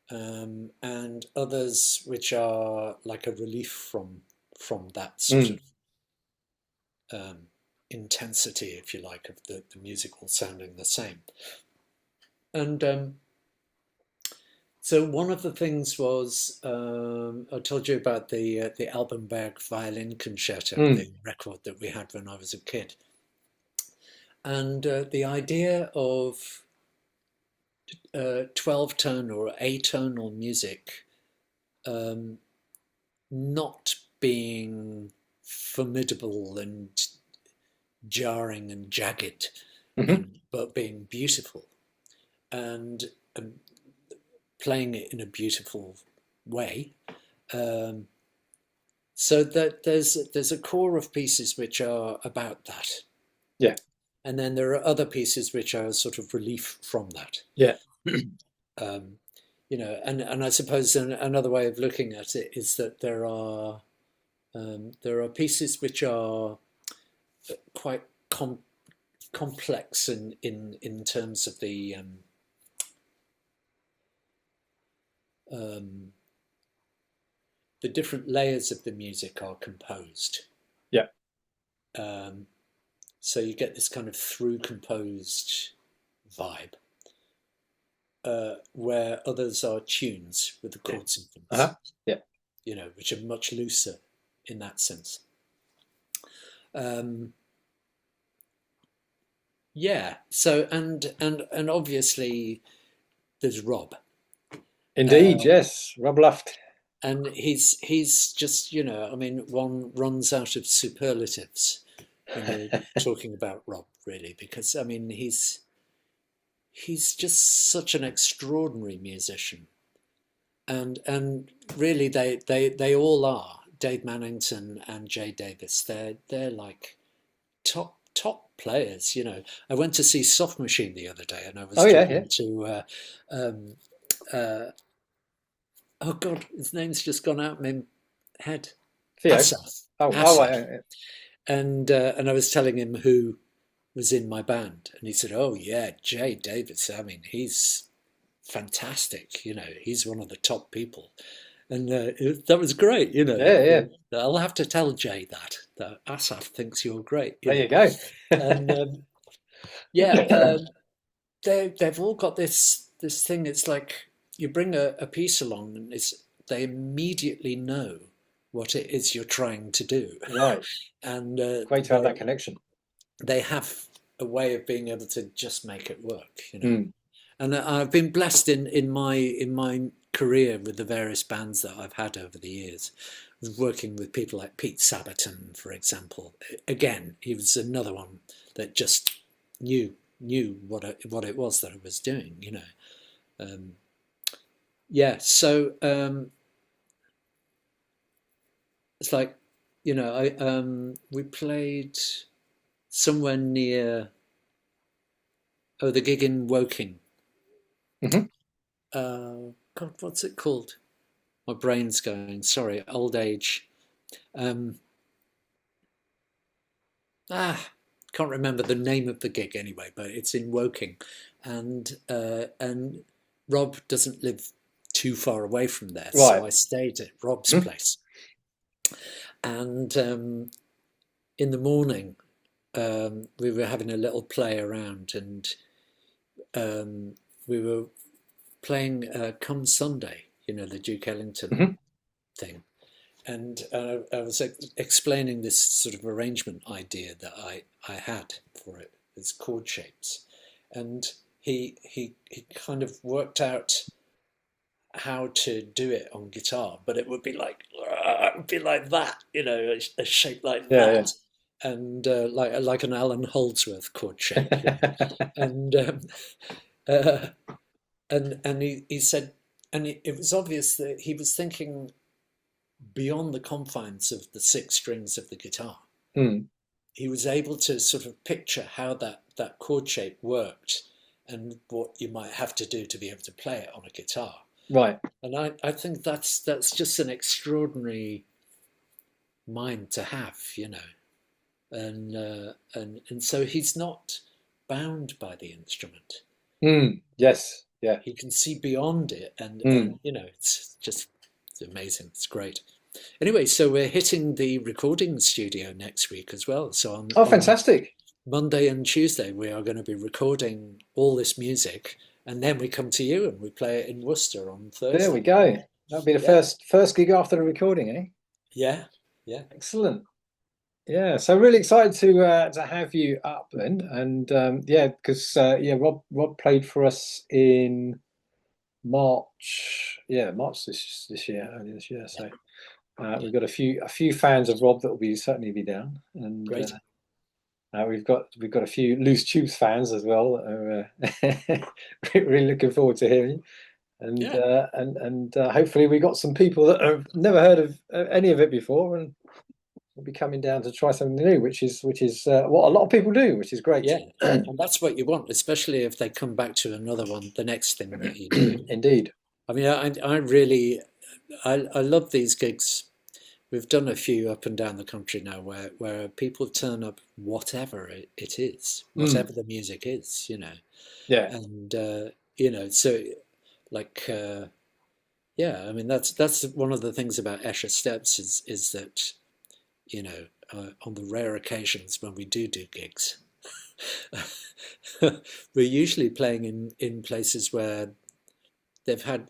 and others which are like a relief from that sort Mm. of intensity, if you like, of the music all sounding the same. And so one of the things was I told you about the Albenberg violin concerto, Mm. the record that we had when I was a kid, and the idea of 12-tone or atonal music um, not being formidable and jarring and jagged, Hmm. but being beautiful and playing it in a beautiful way. Um, so that there's a core of pieces which are about that, Yeah. and then there are other pieces which are sort of relief from that. Yeah. Um, and I suppose another way of looking at it is that there are pieces which are quite complex in terms of um, the different layers of the music are composed. Yeah. Um, so you get this kind of through composed vibe, where others are tunes with the Yeah. chord Uh-huh. sequence, Yeah. which are much looser in that sense. Um, yeah. So and obviously there's Rob, Indeed. uh, Yes. Rob Luft. and he's just I mean one runs out of superlatives when you're talking about Rob really, because I mean he's just such an extraordinary musician, and really they all are. Dave Mannington and Jay Davis, they're like top players. I went to see Soft Machine the other day, and I Oh was yeah. Yeah. talking to um, uh, oh God, his name's just gone out of my head. Theo. Asaf, Oh. Oh. Asaf, Right. and I was telling him who was in my band, and he said, "Oh yeah, Jay Davis. I mean, he's fantastic. He's one of the top people." And that was great. Yeah. Yeah. I'll have to tell Jay that Asaf thinks you're great. There you go. And yeah, they've all got this thing. It's like you bring a piece along, and they immediately know what it is you're trying to do, Right. and Great to have that connection. they have a way of being able to just make it work. Mm. And I've been blessed in my career with the various bands that I've had over the years, working with people like Pete Sabaton, for example. Again, he was another one that just knew what it was that I was doing. Um, yeah, so it's like we played somewhere near the gig in Woking. Hmm. God, what's it called? My brain's going. Sorry, old age. Um, can't remember the name of the gig anyway, but it's in Woking, and Rob doesn't live too far away from there, so Right. I stayed at Rob's Mm. place. And in the morning, we were having a little play around, and we were playing "Come Sunday," the Duke Ellington Hmm. thing. And I was explaining this sort of arrangement idea that I had for it, its chord shapes, and he kind of worked out how to do it on guitar, but it would be like it'd be like that, a shape like Yeah, that, and like an Alan Holdsworth chord shape, yeah. and uh, and he said, and it was obvious that he was thinking beyond the confines of the six strings of the guitar. Mm, He was able to sort of picture how that chord shape worked and what you might have to do to be able to play it on a guitar. right. And I think that's just an extraordinary mind to have, and so he's not bound by the instrument. Mm, yes. Yeah. He can see beyond it, Mm. and it's amazing. It's great. Anyway, so we're hitting the recording studio next week as well. So Oh, on fantastic. Monday and Tuesday, we are going to be recording all this music, and then we come to you and we play it in Worcester on There we Thursday. go. That'll be the Yeah, first gig after the recording, eh? yeah, yeah. Excellent. Yeah, so really excited to have you up then, and yeah, because yeah, Rob played for us in March. Yeah, March this year, early this year. Yeah, So yeah. we've got a few fans of Rob that will be certainly be down, and Great. we've got a few Loose Tubes fans as well that are really looking forward to hearing. And Yeah, hopefully we got some people that have never heard of any of it before, and will be coming down to try something new, which is what a lot of people do, which is great. yeah. And that's what you want, especially if they come back to another one, the next thing that you do. Indeed. I mean, I really, I love these gigs. We've done a few up and down the country now where people turn up whatever it is, Mm, whatever the music is, yeah. and so like yeah, I mean that's one of the things about Escher Steps is that on the rare occasions when we do gigs, we're usually playing in places where they've had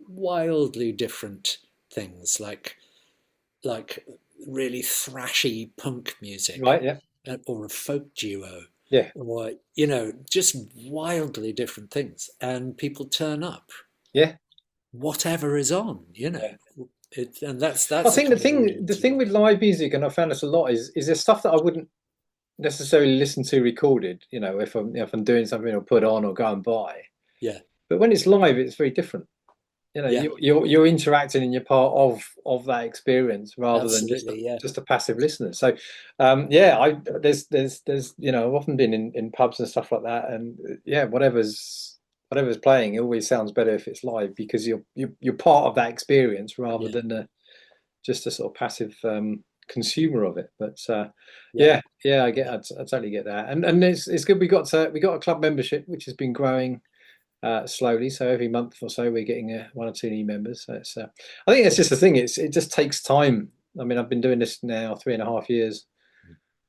wildly different things, like really thrashy punk music, Right. Yeah. or a folk duo, Yeah. or just wildly different things, and people turn up Yeah. whatever is on, Yeah. and I that's the think the kind of thing the audience you thing want. with live music, and I found this a lot, is there's stuff that I wouldn't necessarily listen to recorded. If I'm doing something or put on or go and buy. Yeah, But when it's live, it's very different. yeah, You're interacting and you're part of that experience rather than just a, absolutely, yeah, just a passive listener. So yeah, I there's I've often been in pubs and stuff like that, and yeah, whatever's playing, it always sounds better if it's live because you're part of that experience rather yeah, than just a sort of passive consumer of it. But yeah, yeah, I totally get that, and it's good. We got a club membership which has been growing slowly. So every month or so, we're getting one or two new members. So I think that's just the thing. It just takes time. I mean, I've been doing this now 3.5 years,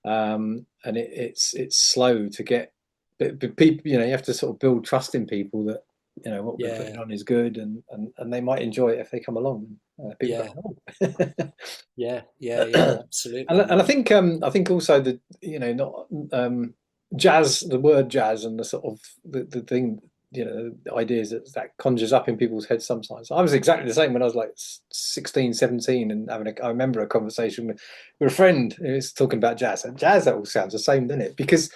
and it's slow to get. But people, you have to sort of build trust in people that what we're putting yeah, on is good, and they might enjoy it if they come along. People yeah, go, oh. yeah, yeah, yeah, absolutely, And yeah, I think also that not jazz, the word jazz and the sort of the thing, the ideas that conjures up in people's heads sometimes. I was exactly the same when I was like 16, 17, and I remember a conversation with a friend who was talking about jazz. And jazz, that all sounds the same, doesn't it? Because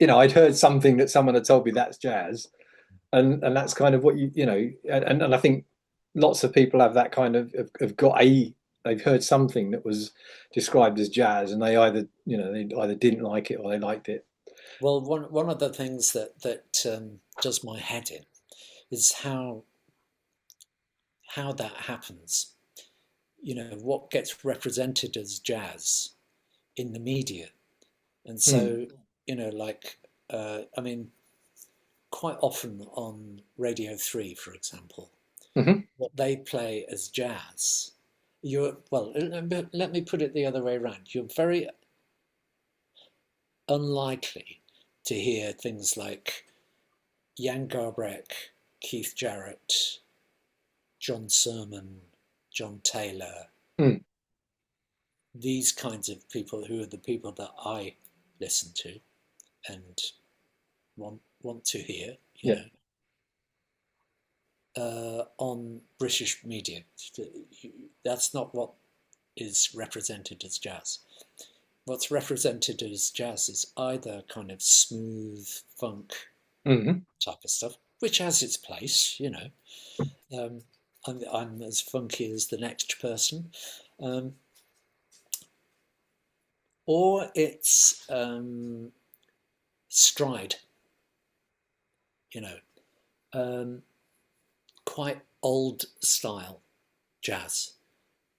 I'd heard something that someone had told me that's jazz, and that's kind of what and I think lots of people have that kind of got they've heard something that was described as jazz, and they either didn't like it or they liked it. well, one of the things that does my head in is how that happens. What gets represented as jazz in the media. And Mm. so, like, I mean, quite often on Radio 3, for example, Hmm. what they play as jazz, well, let me put it the other way around. You're very unlikely to hear things like Jan Garbarek, Keith Jarrett, John Sermon, John Taylor, Mm. these kinds of people who are the people that I listen to and want to hear, Yeah. on British media. That's not what is represented as jazz. What's represented as jazz is either kind of smooth funk Mm-hmm. type of stuff, which has its place, you know. Um, I'm as funky as the next person, um, or it's stride, you know, um, quite old style jazz.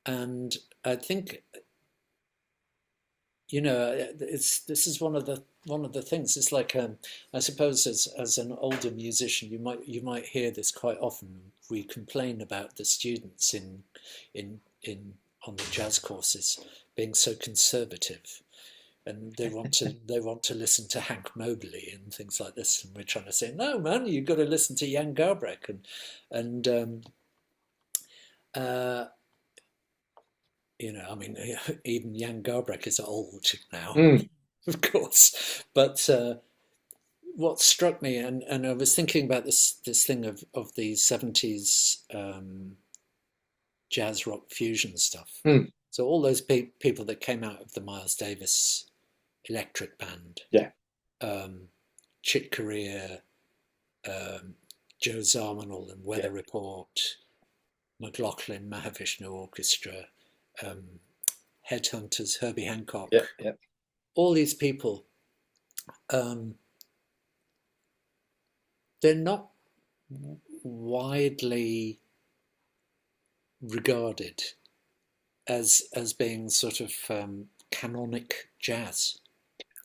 And I think, you know, it's this is one of the things. It's like I suppose as an older musician, you might hear this quite often. We complain about the students in on the jazz courses being so conservative, and they want to listen to Hank Mobley and things like this, and we're trying to say, no, man, you've got to listen to Jan Garbarek and uh, you know, I mean, even Jan Garbarek is old now, Mm. of course. But what struck me, and I was thinking about this thing of the 70s jazz rock fusion stuff. Mm. So all those people that came out of the Miles Davis electric band, Yeah. um, Chick Corea, um, Joe Zawinul and Yeah. Weather Report, McLaughlin, Mahavishnu Orchestra, um, Headhunters, Herbie Yeah. Hancock, Yeah. all these people, um, they're not widely regarded as being sort of canonic jazz.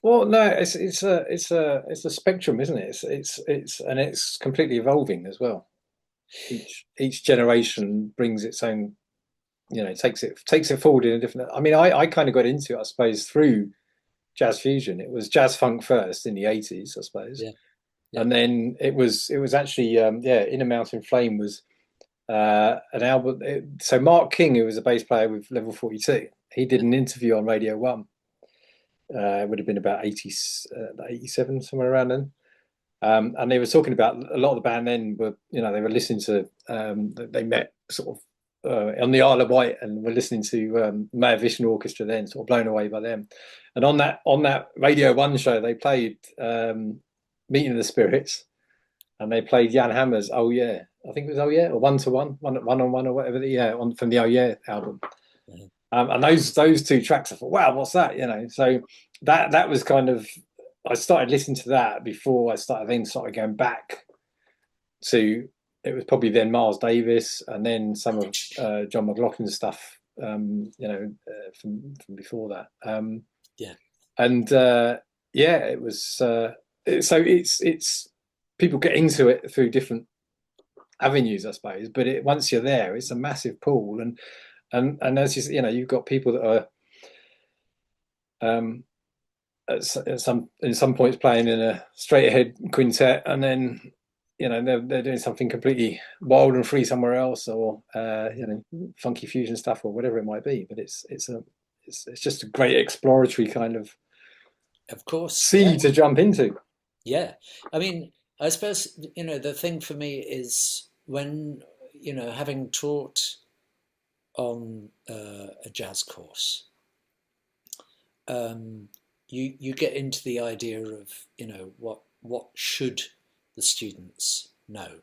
Well, no, it's a spectrum, isn't it? It's completely evolving as well. Each generation brings its own, takes it forward in a different. I mean, I kind of got into it, I suppose, through jazz fusion. It was jazz funk first in the 80s, I suppose, Yeah, yeah, and then it was actually In a Mountain Flame was an album. So Mark King, who was a bass player with Level 42, he did yeah. an interview on Radio 1. It would have been about 87, somewhere around then. And they were talking about a lot of the band then were, they were listening to, they met sort of on the Isle of Wight and were listening to Mahavishnu Orchestra then, sort of blown away by them. And on that Radio 1 show, they played Meeting of the Spirits, and they played Jan Hammer's Oh Yeah. I think it was Oh Yeah, or One to One, one on one or whatever, from the Oh Yeah album. Uh-huh. And those two tracks, I thought, wow, what's that? So that was kind of, I started listening to that before I started going back to, it was probably then Miles Davis and then some of John McLaughlin's stuff, from before that. Yeah, And it was so it's people get into it through different avenues, I suppose. But once you're there, it's a massive pool, and as you've got people that are at some points playing in a straight ahead quintet, and then they're doing something completely wild and free somewhere else, or funky fusion stuff or whatever it might be. But it's just a great exploratory kind of of course. sea Yeah, to jump into. yeah. I mean, I suppose, the thing for me is when, having taught on a jazz course, um, you get into the idea of, what should the students know,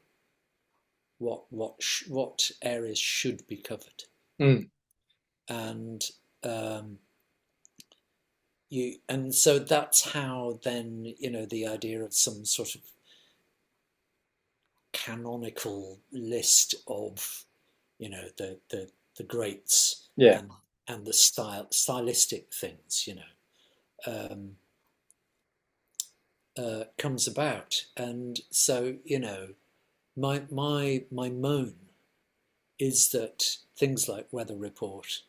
what areas should be covered, Mm. and so that's how then, the idea of some sort of canonical list of, the greats Yeah. and the stylistic things, um, comes about. And so, my moan is that things like Weather Report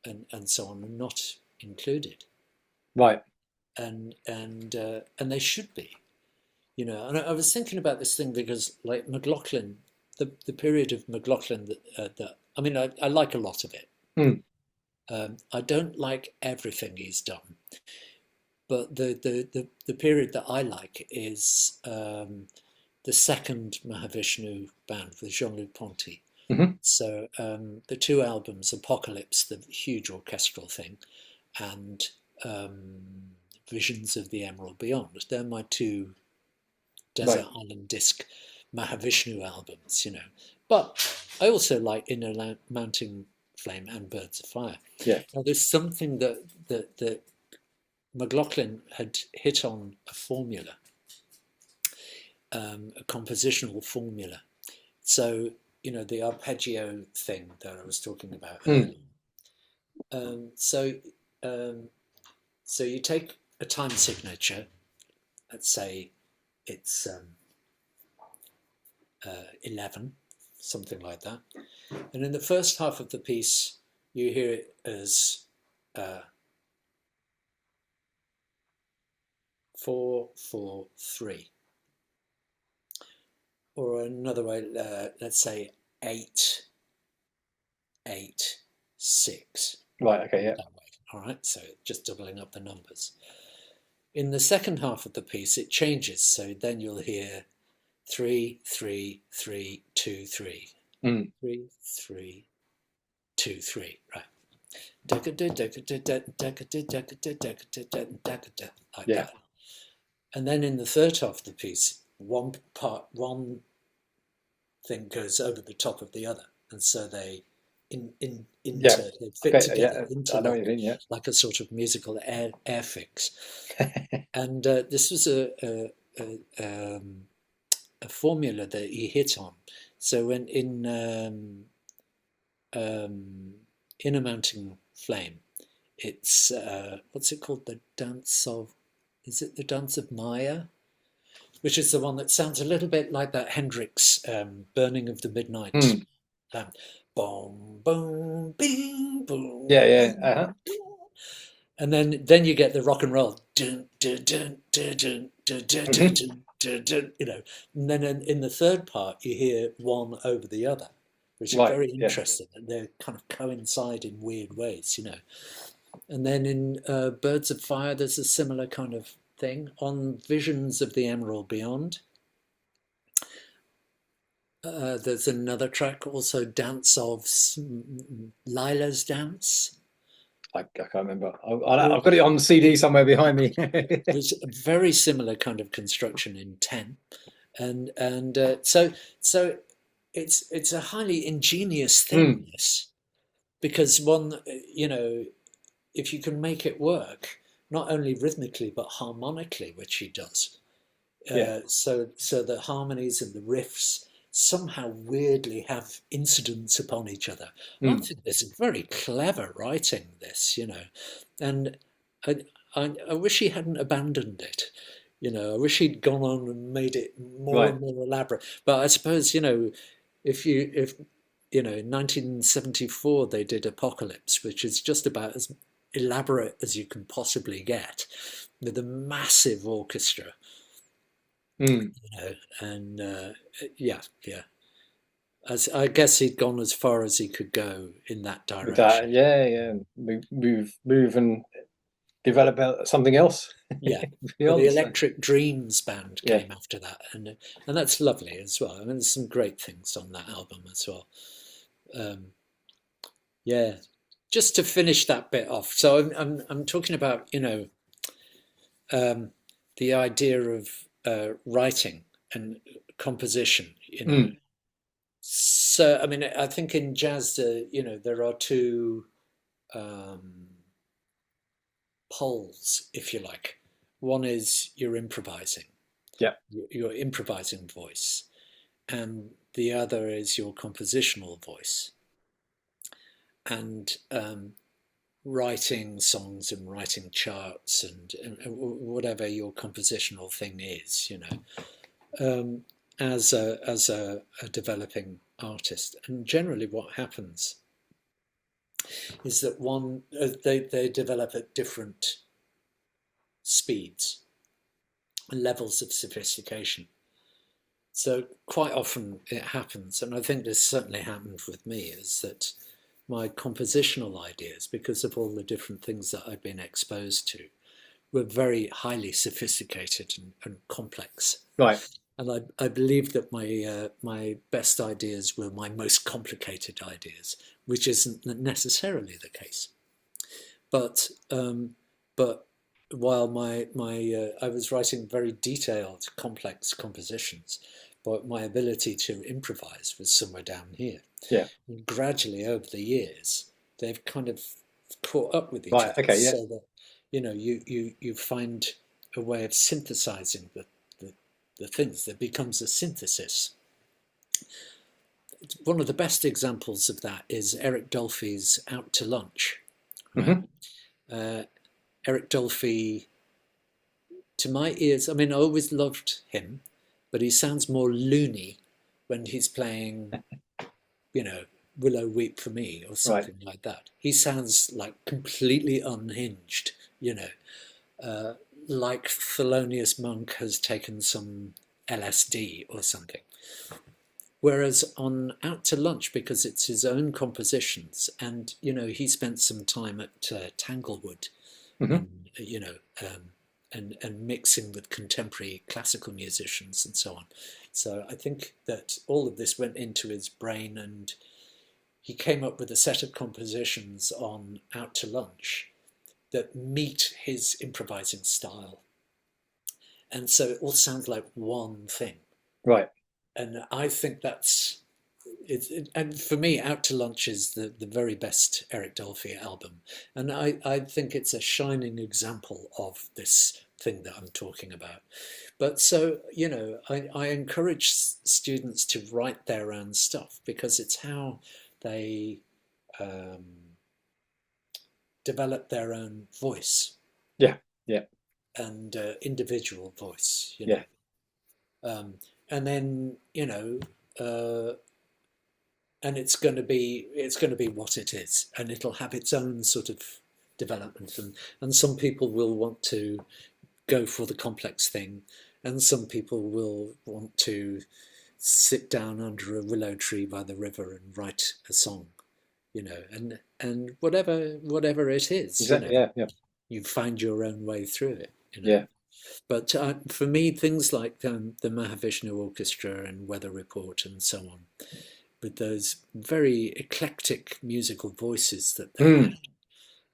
and so on are not included, Right. and they should be. And I was thinking about this thing because, like McLaughlin, the period of McLaughlin that I mean, I like a lot of it. Mm. I don't like everything he's done, but the period that I like is the second Mahavishnu band with Jean-Luc Ponty, Hmm. So the two albums, Apocalypse, the huge orchestral thing, and Visions of the Emerald Beyond, they're my two Desert Right. Island Disc Mahavishnu albums, you know. But I also like Inner Mounting Flame and Birds of Fire. Yeah. Now, there's something that McLaughlin had hit on a formula, a compositional formula. So, you know, the arpeggio thing that I was talking about Mm. earlier. Um, so, um, so you take a time signature. Let's say it's 11, something like that. And in the first half of the piece, you hear it as 4/4/3, or another way, let's say 8/8/6. Right. Okay. Yeah. That way. All right, so just doubling up the numbers. In the second half of the piece, it changes. So then you'll hear 3/3/3/2/3, Mm. 3/3/2/3. Right. Like Yeah. that. And then in the third half of the piece, one thing goes over the top of the other, and so they Yeah. they fit Okay. together, Yeah. I know what you interlock, mean. Yeah. like a sort of musical air fix. And this was a formula that he hit on. So when in Inner Mounting Flame, it's what's it called? The Dance of, is it the Dance of Maya? Which is the one that sounds a little bit like that Hendrix Burning of the Midnight Mm. Lamp. Boom, boom, bing, Yeah. boom, Yeah. bing, boom. And then you get the rock and roll. Dun, dun, dun, dun, dun, dun, dun, dun, Hmm. dun, dun, dun, you know. And then in the third part, you hear one over the other, which is Right. very Yeah. interesting. And they kind of coincide in weird ways, you know. And then in Birds of Fire, there's a similar kind of thing. On Visions of the Emerald Beyond, there's another track, also Dance of Lila's Dance, I can't remember. I've got it on the CD somewhere behind me. which a very similar kind of construction in 10. And so it's a highly ingenious thing, Mm. this, because one, you know, if you can make it work, not only rhythmically but harmonically, which he does, Yeah. so the harmonies and the riffs somehow weirdly have incidence upon each other. I Mm. think this is very clever writing, this, you know, and I, I wish he hadn't abandoned it. You know, I wish he'd gone on and made it more Right. and more elaborate. But I suppose, you know, if you know, in 1974 they did Apocalypse, which is just about as elaborate as you can possibly get, with a massive orchestra, Mm. you know, and yeah, yeah. As I guess he'd gone as far as he could go in that With direction. that, yeah, yeah. Move, and develop something else Yeah. Well, the beyond. So, Electric Dreams band yeah. came after that, and that's lovely as well. I mean, there's some great things on that album as well. Um, yeah. Just to finish that bit off, so I'm talking about, you know, um, the idea of writing and composition, you know. Mm. So I mean, I think in jazz, you know, there are two um, poles, if you like. One is your improvising, Yeah. your improvising voice, and the other is your compositional voice. And writing songs and writing charts and whatever your compositional thing is, you know, as a developing artist. And generally, what happens is that one they develop at different speeds and levels of sophistication. So quite often it happens, and I think this certainly happened with me, is that my compositional ideas, because of all the different things that I've been exposed to, were very highly sophisticated and complex. Right. and I believe that my best ideas were my most complicated ideas, which isn't necessarily the case. But but while my I was writing very detailed, complex compositions, but my ability to improvise was somewhere down here. Yeah. And gradually, over the years, they've kind of caught up with each Right. other, Okay. Yeah. so that you find a way of synthesizing the the things. There becomes a synthesis. One of the best examples of that is Eric Dolphy's "Out to Lunch," right? Hmm. Uh, Eric Dolphy, to my ears, I mean, I always loved him, but he sounds more loony when he's playing, you know, Willow Weep for Me or Right. something like that. He sounds like completely unhinged, uh, like Thelonious Monk has taken some LSD or something. Whereas on Out to Lunch, because it's his own compositions, and he spent some time at Tanglewood, Hmm. and and mixing with contemporary classical musicians and so on. So I think that all of this went into his brain, and he came up with a set of compositions on Out to Lunch that meet his improvising style, and so it all sounds like one thing. Right. And I think that's and for me, Out to Lunch is the very best Eric Dolphy album, and I think it's a shining example of this thing that I'm talking about. But so I encourage students to write their own stuff because it's how they um, develop their own voice Yeah. Yeah. and individual voice, Yeah. and then uh, and it's going to be what it is, and it'll have its own sort of development, and some people will want to go for the complex thing, and some people will want to sit down under a willow tree by the river and write a song, and whatever it is, Exactly. Yeah. Yeah. you find your own way through it. Yeah. But for me, things like the Mahavishnu Orchestra and Weather Report and so on, with those very eclectic musical voices that they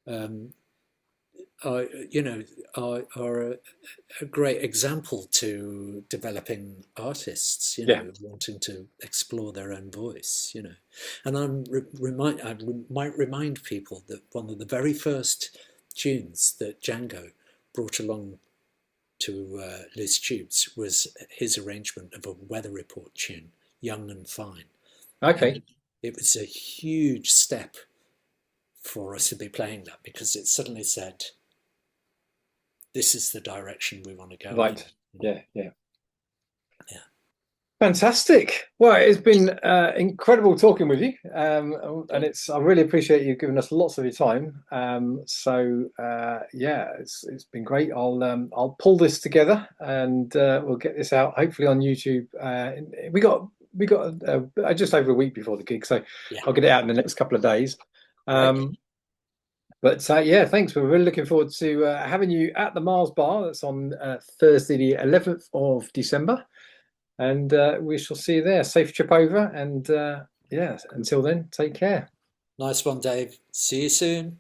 Mm. had, are, are a great example to developing artists, Yeah. wanting to explore their own voice. And might remind people that one of the very first tunes that Django brought along to Liz Tubes was his arrangement of a Weather Report tune, Young and Fine. Okay. And it was a huge step for us to be playing that because it suddenly said, this is the direction we want to go in. Right. Yeah. Yeah. Yeah. Fantastic. Well, it's been incredible talking with you, and Okay. I really appreciate you giving us lots of your time. Yeah, it's been great. I'll pull this together and we'll get this out hopefully on YouTube. We got just over a week before the gig, so Yeah. I'll get it out in the next couple of days. Great. But yeah, thanks. We're really looking forward to having you at the Mars Bar. That's on Thursday, the 11th of December. And we shall see you there. Safe trip over. And yeah, until then, take care. Nice one, Dave. See you soon.